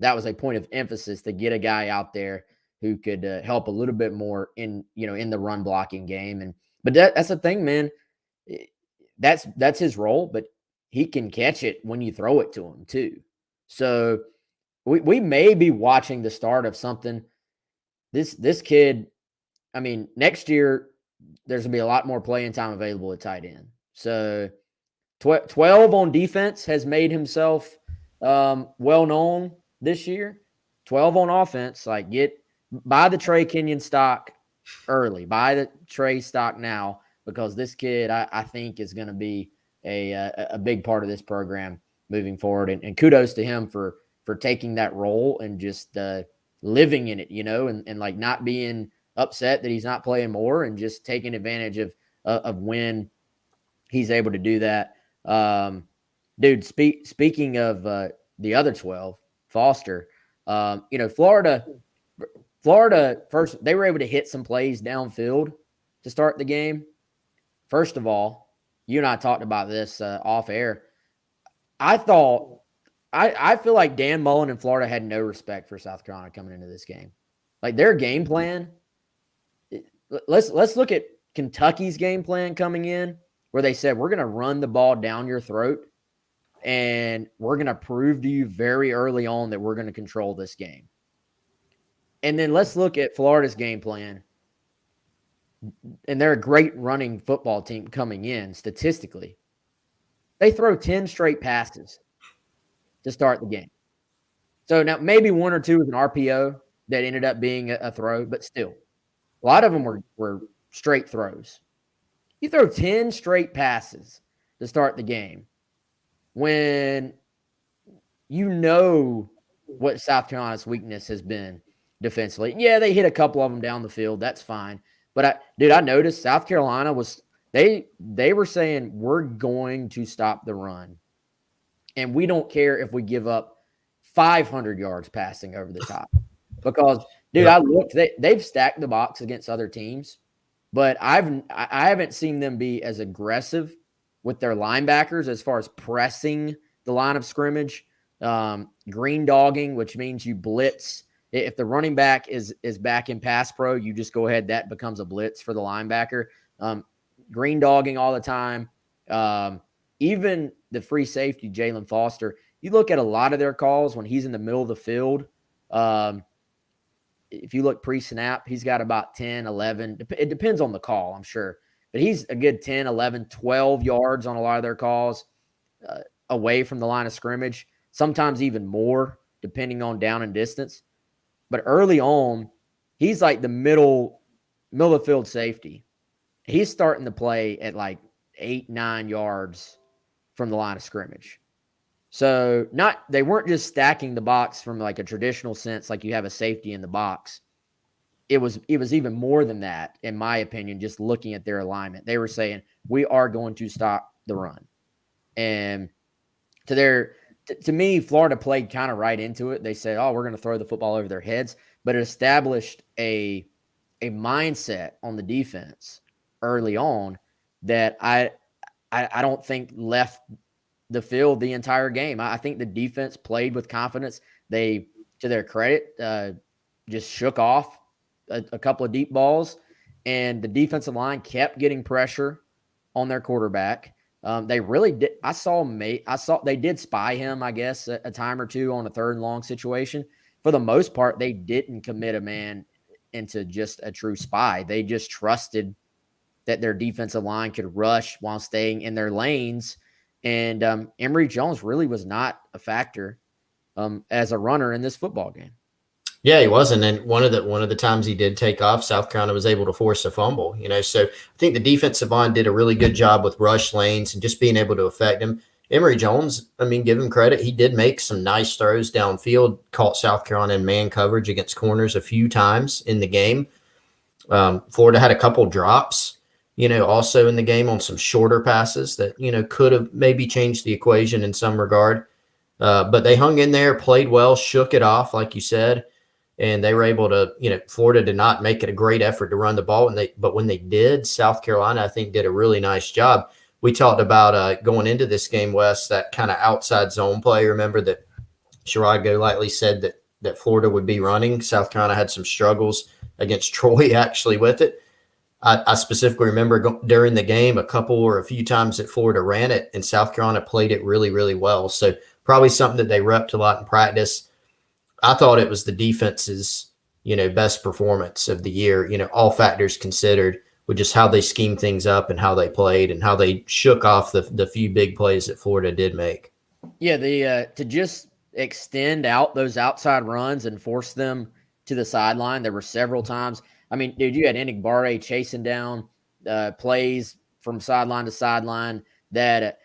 that was a point of emphasis to get a guy out there who could help a little bit more in the run blocking game. But that's the thing, man. That's his role, but he can catch it when you throw it to him too. So we may be watching the start of something. This kid, I mean, next year there's gonna be a lot more playing time available at tight end. So 12 on defense has made himself well known this year. 12 on offense, buy the Trey Kenyon stock early. Buy the Trey stock now, because this kid, I think, is going to be a big part of this program moving forward. And kudos to him for taking that role and just living in it, and not being upset that he's not playing more, and just taking advantage of when he's able to do that. Dude, speaking of the other 12, Foster, Florida, first, they were able to hit some plays downfield to start the game. First of all, you and I talked about this off air. I feel like Dan Mullen and Florida had no respect for South Carolina coming into this game. Like, their game plan, let's look at Kentucky's game plan coming in, where they said, we're going to run the ball down your throat, and we're going to prove to you very early on that we're going to control this game. And then let's look at Florida's game plan. And they're a great running football team coming in statistically. They throw 10 straight passes to start the game. So now maybe one or two was an RPO that ended up being a throw, but still, a lot of them were straight throws. You throw 10 straight passes to start the game when you know what South Carolina's weakness has been defensively. Yeah, they hit a couple of them down the field. That's fine. But I noticed South Carolina was They were saying we're going to stop the run, and we don't care if we give up 500 yards passing over the top. Because, dude, Yep. I looked. They've stacked the box against other teams, but I haven't seen them be as aggressive with their linebackers as far as pressing the line of scrimmage, green dogging, which means you blitz. If the running back is back in pass pro, you just go ahead. That becomes a blitz for the linebacker. Green dogging all the time. Even the free safety, Jalen Foster, you look at a lot of their calls when he's in the middle of the field. If you look pre-snap, he's got about 10, 11. It depends on the call, I'm sure. But he's a good 10, 11, 12 yards on a lot of their calls away from the line of scrimmage, sometimes even more, depending on down and distance. But early on, he's like the middle of the field safety. He's starting to play at like 8, 9 yards from the line of scrimmage. So they weren't just stacking the box from like a traditional sense, like you have a safety in the box. It was even more than that, in my opinion, just looking at their alignment. They were saying, we are going to stop the run. And to me, Florida played kind of right into it. They said, oh, we're going to throw the football over their heads. But it established a mindset on the defense early on that I don't think left the field the entire game. I think the defense played with confidence. They, to their credit, just shook off a couple of deep balls, and the defensive line kept getting pressure on their quarterback. They really did. I saw they did spy him, I guess, a time or two on a 3rd and long situation. For the most part, they didn't commit a man into just a true spy. They just trusted that their defensive line could rush while staying in their lanes. And Emory Jones really was not a factor as a runner in this football game. Yeah, he wasn't. And one of the times he did take off, South Carolina was able to force a fumble. So I think the defensive line did a really good job with rush lanes and just being able to affect him. Emory Jones, I mean, give him credit. He did make some nice throws downfield, caught South Carolina in man coverage against corners a few times in the game. Florida had a couple drops, also in the game on some shorter passes that, could have maybe changed the equation in some regard. But they hung in there, played well, shook it off, like you said. And they were able to, Florida did not make it a great effort to run the ball. But when they did, South Carolina, I think, did a really nice job. We talked about going into this game, Wes, that kind of outside zone play. Remember that Sherrod Golightly said that Florida would be running. South Carolina had some struggles against Troy actually with it. I specifically remember during the game a couple or a few times that Florida ran it, and South Carolina played it really, really well. So probably something that they repped a lot in practice. I thought it was the defense's, best performance of the year, all factors considered, with just how they schemed things up and how they played and how they shook off the few big plays that Florida did make. Yeah, to just extend out those outside runs and force them to the sideline. There were several times. I mean, dude, you had Enigbare chasing down plays from sideline to sideline that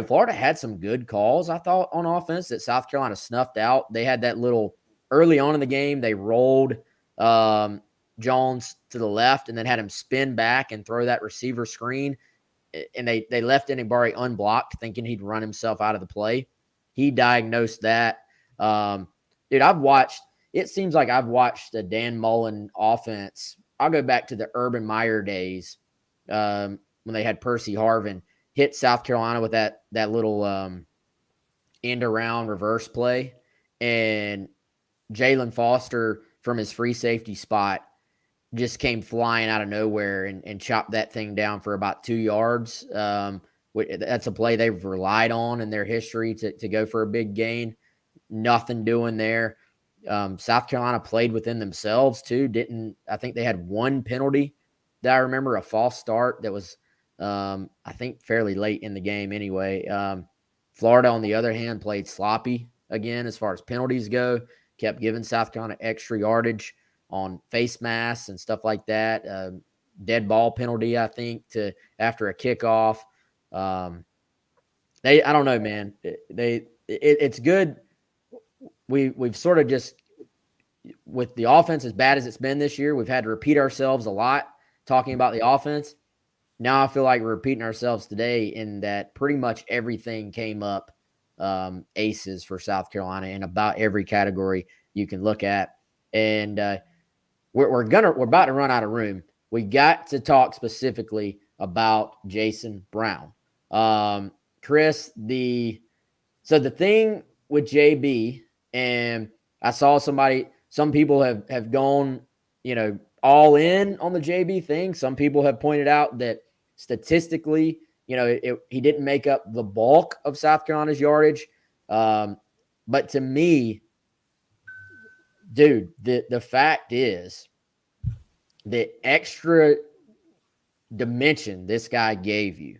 Florida had some good calls, I thought, on offense that South Carolina snuffed out. They had that little early on in the game, they rolled Jones to the left and then had him spin back and throw that receiver screen. And they left Enigbare unblocked, thinking he'd run himself out of the play. He diagnosed that. Dude, it seems like I've watched a Dan Mullen offense. I'll go back to the Urban Meyer days when they had Percy Harvin hit South Carolina with that little end around reverse play, and Jalen Foster from his free safety spot just came flying out of nowhere and chopped that thing down for about 2 yards. That's a play they've relied on in their history to go for a big gain. Nothing doing there. South Carolina played within themselves too. I think they had one penalty that I remember, a false start that was I think fairly late in the game anyway. Florida, on the other hand, played sloppy again as far as penalties go, kept giving South Carolina extra yardage on face masks and stuff like that. Dead ball penalty, I think, after a kickoff. I don't know, man. It's good. We've sort of just, with the offense as bad as it's been this year, we've had to repeat ourselves a lot talking about the offense. now I feel like we're repeating ourselves today in that pretty much everything came up aces for South Carolina in about every category you can look at. And we're about to run out of room. We got to talk specifically about Jason Brown. Chris, the thing with JB, and I saw some people have gone, all in on the JB thing. Some people have pointed out that statistically, he didn't make up the bulk of South Carolina's yardage. But to me, dude, the fact is the extra dimension this guy gave you,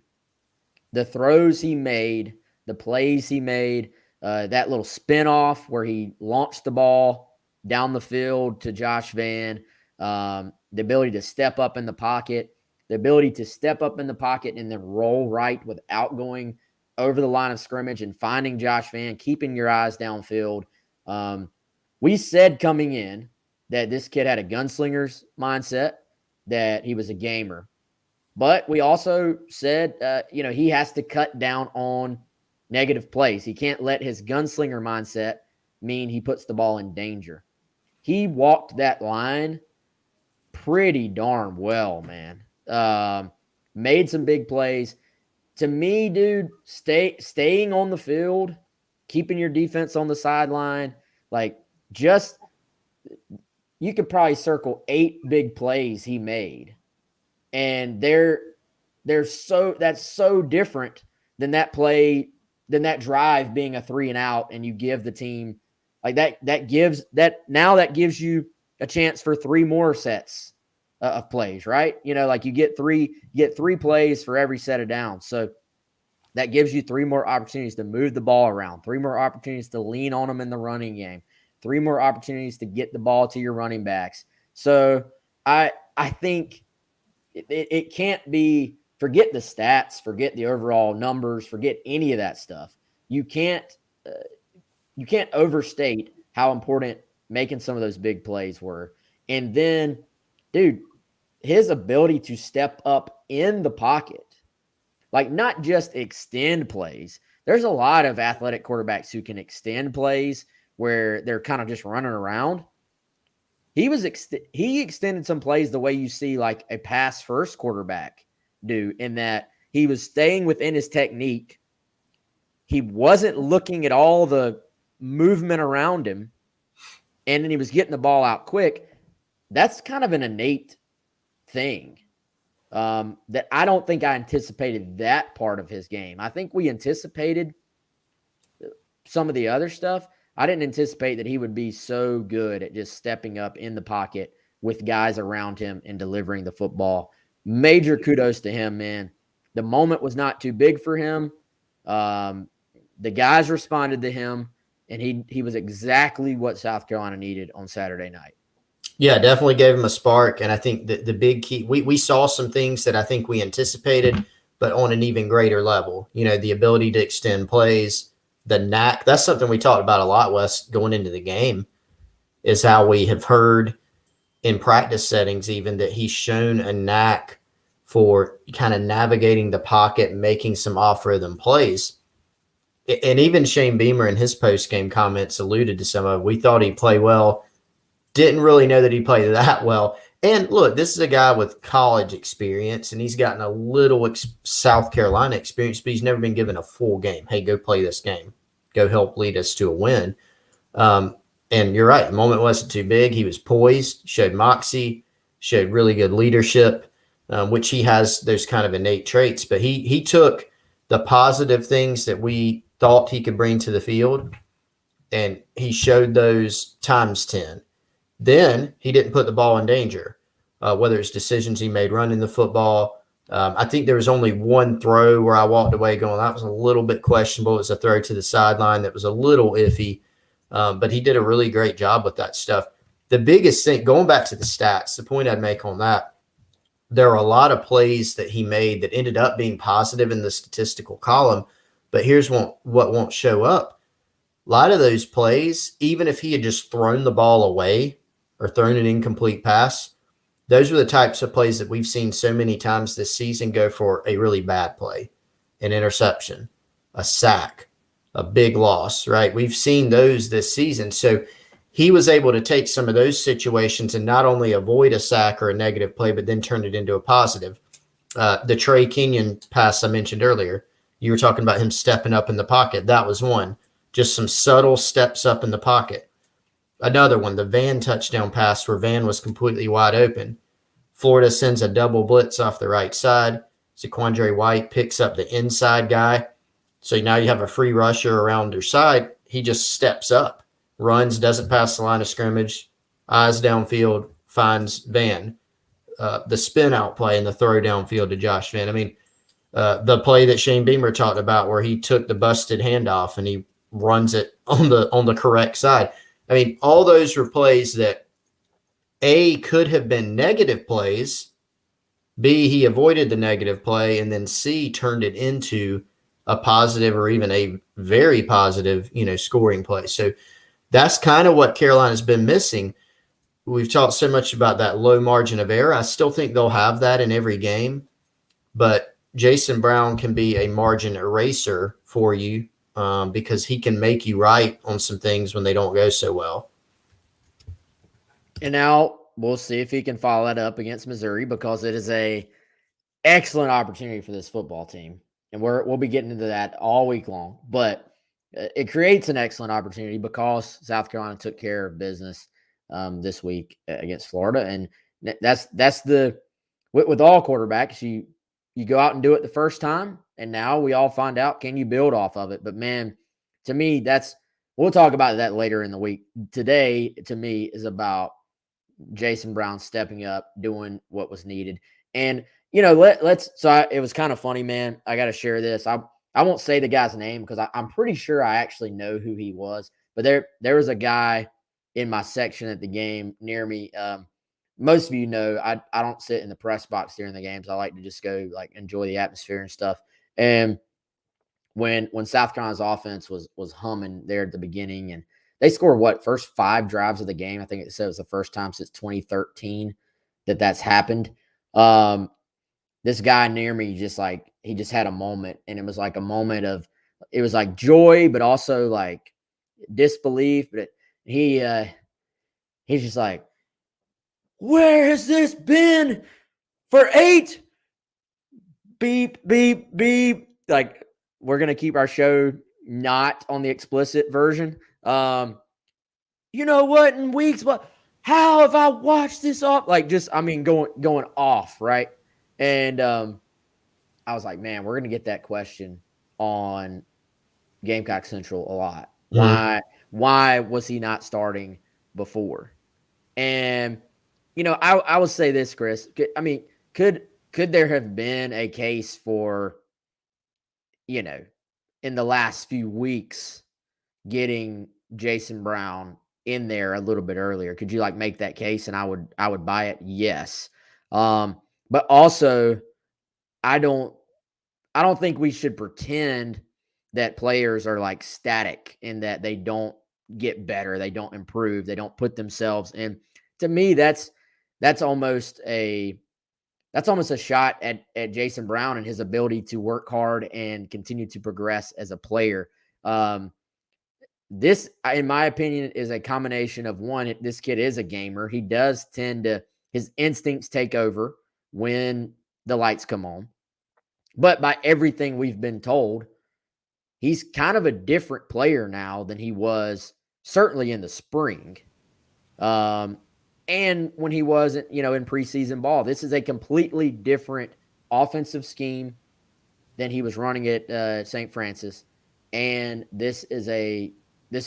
the throws he made, the plays he made, that little spin off where he launched the ball down the field to Josh Vann, the ability to step up in the pocket, and then roll right without going over the line of scrimmage and finding Josh Vann, keeping your eyes downfield. We said coming in that this kid had a gunslinger's mindset, that he was a gamer. But we also said, he has to cut down on negative plays. He can't let his gunslinger mindset mean he puts the ball in danger. He walked that line pretty darn well, man. Made some big plays. To me, dude, staying on the field, keeping your defense on the sideline, you could probably circle 8 big plays he made. And that's so different than that play, than that drive being a 3 and out, and you give the team that gives you a chance for 3 more sets of plays, right? You get three plays for every set of downs. So that gives you 3 more opportunities to move the ball around, 3 more opportunities to lean on them in the running game, 3 more opportunities to get the ball to your running backs. So I think it can't be, forget the stats, forget the overall numbers, forget any of that stuff. You can't overstate how important making some of those big plays were. And then, dude, his ability to step up in the pocket, not just extend plays. There's a lot of athletic quarterbacks who can extend plays where they're kind of just running around. He extended some plays the way you see a pass first quarterback do, in that he was staying within his technique. He wasn't looking at all the movement around him, and then he was getting the ball out quick. That's kind of an innate thing that I don't think I anticipated that part of his game. I think we anticipated some of the other stuff. I didn't anticipate that he would be so good at just stepping up in the pocket with guys around him and delivering the football. Major kudos to him, man. The moment was not too big for him. The guys responded to him, and he was exactly what South Carolina needed on Saturday night. Yeah, definitely gave him a spark. And I think the big key, we saw some things that I think we anticipated, but on an even greater level. The ability to extend plays, the knack. That's something we talked about a lot, Wes, going into the game, is how we have heard in practice settings even that he's shown a knack for kind of navigating the pocket and making some off-rhythm plays. And even Shane Beamer in his post-game comments alluded to some of it. We thought he'd play well. Didn't really know that he played that well. And look, this is a guy with college experience, and he's gotten a little South Carolina experience, but he's never been given a full game. Hey, go play this game. Go help lead us to a win. And you're right. The moment wasn't too big. He was poised, showed moxie, showed really good leadership, which he has those kind of innate traits. But he took the positive things that we thought he could bring to the field, and he showed those times 10. Then he didn't put the ball in danger, whether it's decisions he made running the football. I think there was only one throw where I walked away going, that was a little bit questionable. It was a throw to the sideline that was a little iffy, but he did a really great job with that stuff. The biggest thing, going back to the stats, the point I'd make on that, there are a lot of plays that he made that ended up being positive in the statistical column, but here's what won't show up. A lot of those plays, even if he had just thrown the ball away or thrown an incomplete pass, Those are the types of plays that we've seen so many times this season go for a really bad play, an interception, a sack, a big loss, right? We've seen those this season. So he was able to take some of those situations and not only avoid a sack or a negative play, but then turn it into a positive. The Trey Kenyon pass I mentioned earlier, you were talking about him stepping up in the pocket. That was one. Just some subtle steps up in the pocket. Another one, the Van touchdown pass where Van was completely wide open. Florida sends a double blitz off the right side. Zaquandre White picks up the inside guy. So now you have a free rusher around your side. He just steps up, runs, doesn't pass the line of scrimmage, eyes downfield, finds Van. The spin out play and the throw downfield to Josh Van. I mean, the play that Shane Beamer talked about where he took the busted handoff and he runs it on the correct side. I mean, all those were plays that A, could have been negative plays, B, he avoided the negative play, and then C, turned it into a positive or even a very positive, scoring play. So that's kind of what Carolina's been missing. We've talked so much about that low margin of error. I still think they'll have that in every game, but Jason Brown can be a margin eraser for you because he can make you right on some things when they don't go so well. And now we'll see if he can follow that up against Missouri, because it is a excellent opportunity for this football team. And we'll be getting into that all week long. But it creates an excellent opportunity because South Carolina took care of business this week against Florida. And that's the with all quarterbacks, you go out and do it the first time, and now we all find out, can you build off of it? But man, to me, we'll talk about that later in the week. Today, to me, is about Jason Brown stepping up, doing what was needed. And, it was kind of funny, man. I got to share this. I won't say the guy's name because I'm pretty sure I actually know who he was. But there was a guy in my section at the game near me. Most of you know I don't sit in the press box during the games. I like to just go enjoy the atmosphere and stuff. And when South Carolina's offense was humming there at the beginning, and they scored first 5 drives of the game. I think it said it was the first time since 2013 that's happened. This guy near me he just had a moment, and it was a moment of, it was joy, but also disbelief. But he's just like, where has this been for 8? Beep, beep, beep. We're going to keep our show not on the explicit version. You know what? In weeks, but how have I watched this off? Going off, right? And I was like, man, we're going to get that question on Gamecock Central a lot. Mm-hmm. Why was he not starting before? And, I will say this, Chris. I mean, could there have been a case for, in the last few weeks, getting Jason Brown in there a little bit earlier? Could you make that case? And I would buy it. Yes. But also I don't think we should pretend that players are static in that they don't get better. They don't improve. They don't put themselves in. To me, that's almost a shot at Jason Brown and his ability to work hard and continue to progress as a player. This, in my opinion, is a combination of one, this kid is a gamer. He does his instincts take over when the lights come on. But by everything we've been told, he's kind of a different player now than he was certainly in the spring. And when he wasn't, in preseason ball. This is a completely different offensive scheme than he was running at St. Francis. And this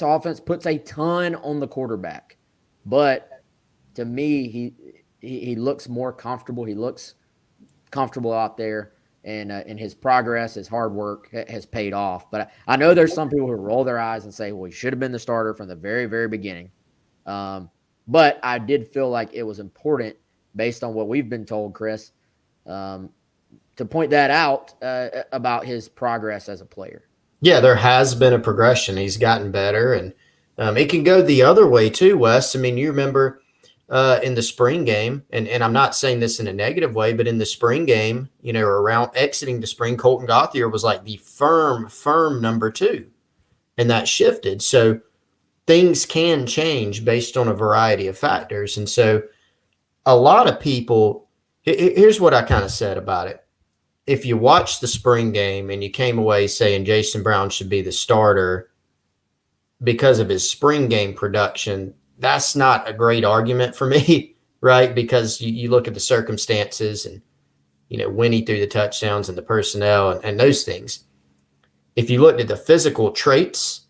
offense puts a ton on the quarterback. But to me, he looks more comfortable. He looks comfortable out there. And his progress, his hard work has paid off. But I know there's some people who roll their eyes and say, well, he should have been the starter from the very, very beginning. But I did feel like it was important, based on what we've been told, Chris, to point that out about his progress as a player. Yeah, there has been a progression. He's gotten better, and it can go the other way too, Wes. I mean, you remember in the spring game, and I'm not saying this in a negative way, but in the spring game, around exiting the spring, Colton Gauthier was like the firm number 2, and that shifted. So things can change based on a variety of factors. And so a lot of people, here's what I kind of said about it. If you watched the spring game and you came away saying Jason Brown should be the starter because of his spring game production, that's not a great argument for me, right? Because you look at the circumstances and, when he threw the touchdowns and the personnel and those things. If you looked at the physical traits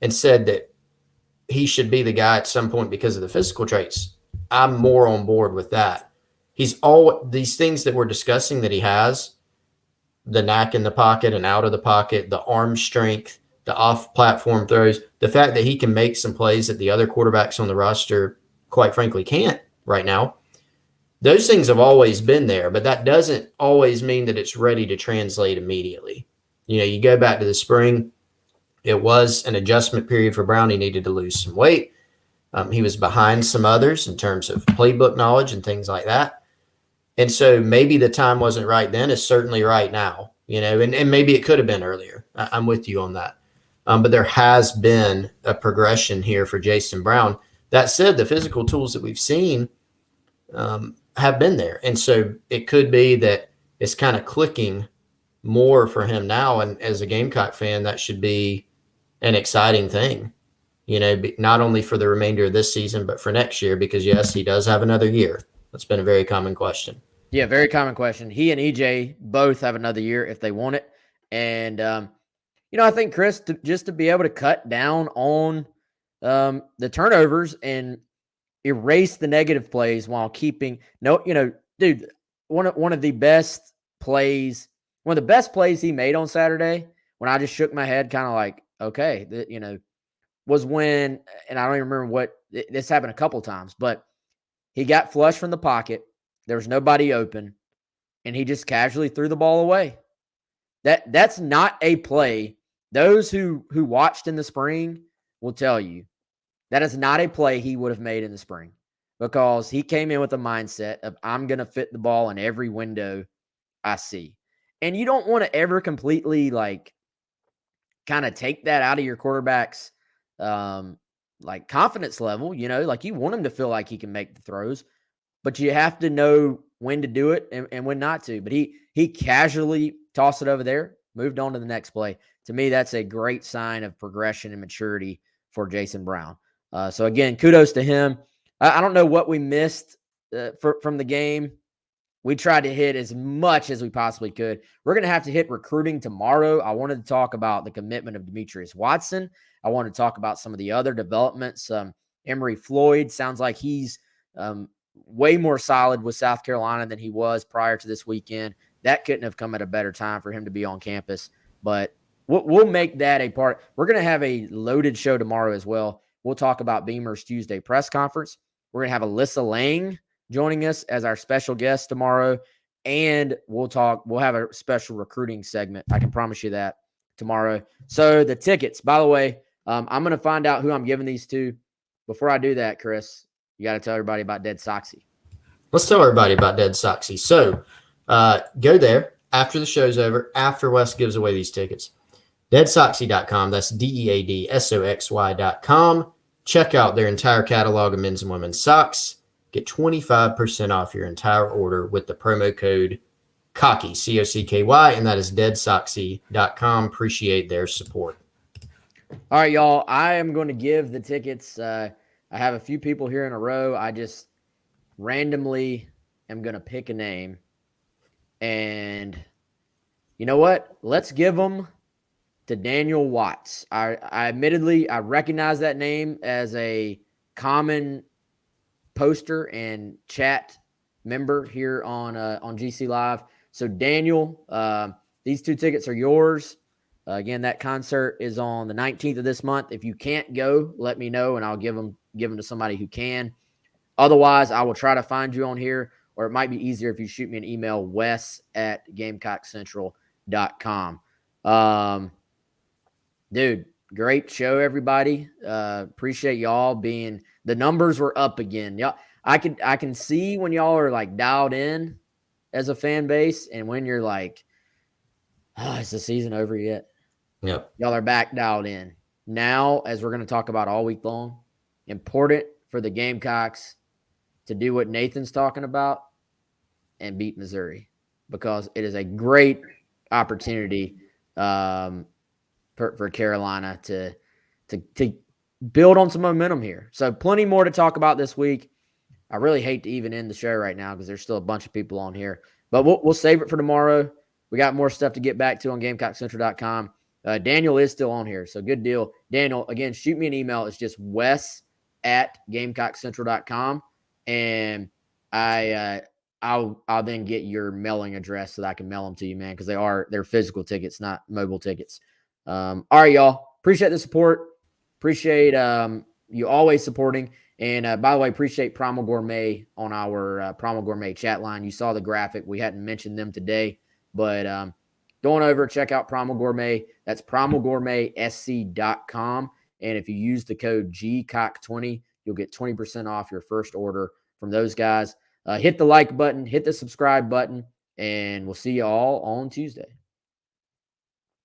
and said that he should be the guy at some point because of the physical traits, I'm more on board with that. He's all these things that we're discussing that he has, the knack in the pocket and out of the pocket, the arm strength, the off-platform throws, the fact that he can make some plays that the other quarterbacks on the roster, quite frankly, can't right now. Those things have always been there, but that doesn't always mean that it's ready to translate immediately. You go back to the spring, it was an adjustment period for Brown. He needed to lose some weight. He was behind some others in terms of playbook knowledge and things like that. And so maybe the time wasn't right then. It's certainly right now, and maybe it could have been earlier. I'm with you on that. But there has been a progression here for Jason Brown. That said, the physical tools that we've seen have been there. And so it could be that it's kind of clicking more for him now. And as a Gamecock fan, that should be an exciting thing, not only for the remainder of this season, but for next year, because yes, he does have another year. That's been a very common question. Yeah, very common question. He and EJ both have another year if they want it. And, I think, Chris, just to be able to cut down on the turnovers and erase the negative plays while keeping dude, one of the best plays he made on Saturday, when I just shook my head kind of like, okay, was when, and I don't even remember this happened a couple times, but he got flushed from the pocket. There was nobody open, and he just casually threw the ball away. That's not a play. Those who watched in the spring will tell you that is not a play he would have made in the spring, because he came in with a mindset of, I'm going to fit the ball in every window I see. And you don't want to ever completely kind of take that out of your quarterback's confidence level, like you want him to feel like he can make the throws, but you have to know when to do it and when not to. But he casually tossed it over there, moved on to the next play. To me, that's a great sign of progression and maturity for Jason Brown. So again, kudos to him. I don't know what we missed from the game. We tried to hit as much as we possibly could. We're going to have to hit recruiting tomorrow. I wanted to talk about the commitment of Demetrius Watson. I want to talk about some of the other developments. Emory Floyd sounds like he's way more solid with South Carolina than he was prior to this weekend. That couldn't have come at a better time for him to be on campus. But we'll make that a part. We're going to have a loaded show tomorrow as well. We'll talk about Beamer's Tuesday press conference. We're going to have Alyssa Lang joining us as our special guest tomorrow. And we'll have a special recruiting segment. I can promise you that tomorrow. So the tickets, by the way, I'm going to find out who I'm giving these to. Before I do that, Chris, you got to tell everybody about Dead Soxy. Let's tell everybody about Dead Soxy. So go there after the show's over, after Wes gives away these tickets. DeadSoxy.com. That's DeadSoxy.com. Check out their entire catalog of men's and women's socks. Get 25% off your entire order with the promo code COCKY, COCKY, and that is DeadSoxy.com. Appreciate their support. All right, y'all. I am going to give the tickets. I have a few people here in a row. I just randomly am going to pick a name. And you know what? Let's give them to Daniel Watts. I admittedly, I recognize that name as a common poster and chat member here on GC Live. So Daniel, these two tickets are yours. Again, that concert is on the 19th of this month. If you can't go, let me know and I'll give them to somebody who can. Otherwise, I will try to find you on here, or it might be easier if you shoot me an email, wes@GamecockCentral.com. Dude, great show, everybody. Appreciate y'all being – the numbers were up again. Y'all, I can see when y'all are like dialed in as a fan base, and when you're like, oh, is the season over yet? Yep. Y'all are back dialed in. Now, as we're going to talk about all week long, important for the Gamecocks to do what Nathan's talking about and beat Missouri, because it is a great opportunity for Carolina to build on some momentum here. So plenty more to talk about this week. I really hate to even end the show right now because there's still a bunch of people on here, but we'll save it for tomorrow. We got more stuff to get back to on GamecockCentral.com. Daniel is still on here, so good deal. Daniel, again, shoot me an email. It's just wes@GamecockCentral.com, and I'll then get your mailing address so that I can mail them to you, man, because they're physical tickets, not mobile tickets. All right, y'all. Appreciate the support. Appreciate you always supporting. And by the way, appreciate Primal Gourmet on our Primal Gourmet chat line. You saw the graphic. We hadn't mentioned them today, but going over, check out Primal Gourmet. That's primalgourmetsc.com. And if you use the code GCOCK20, you'll get 20% off your first order from those guys. Hit the like button, hit the subscribe button, and we'll see you all on Tuesday.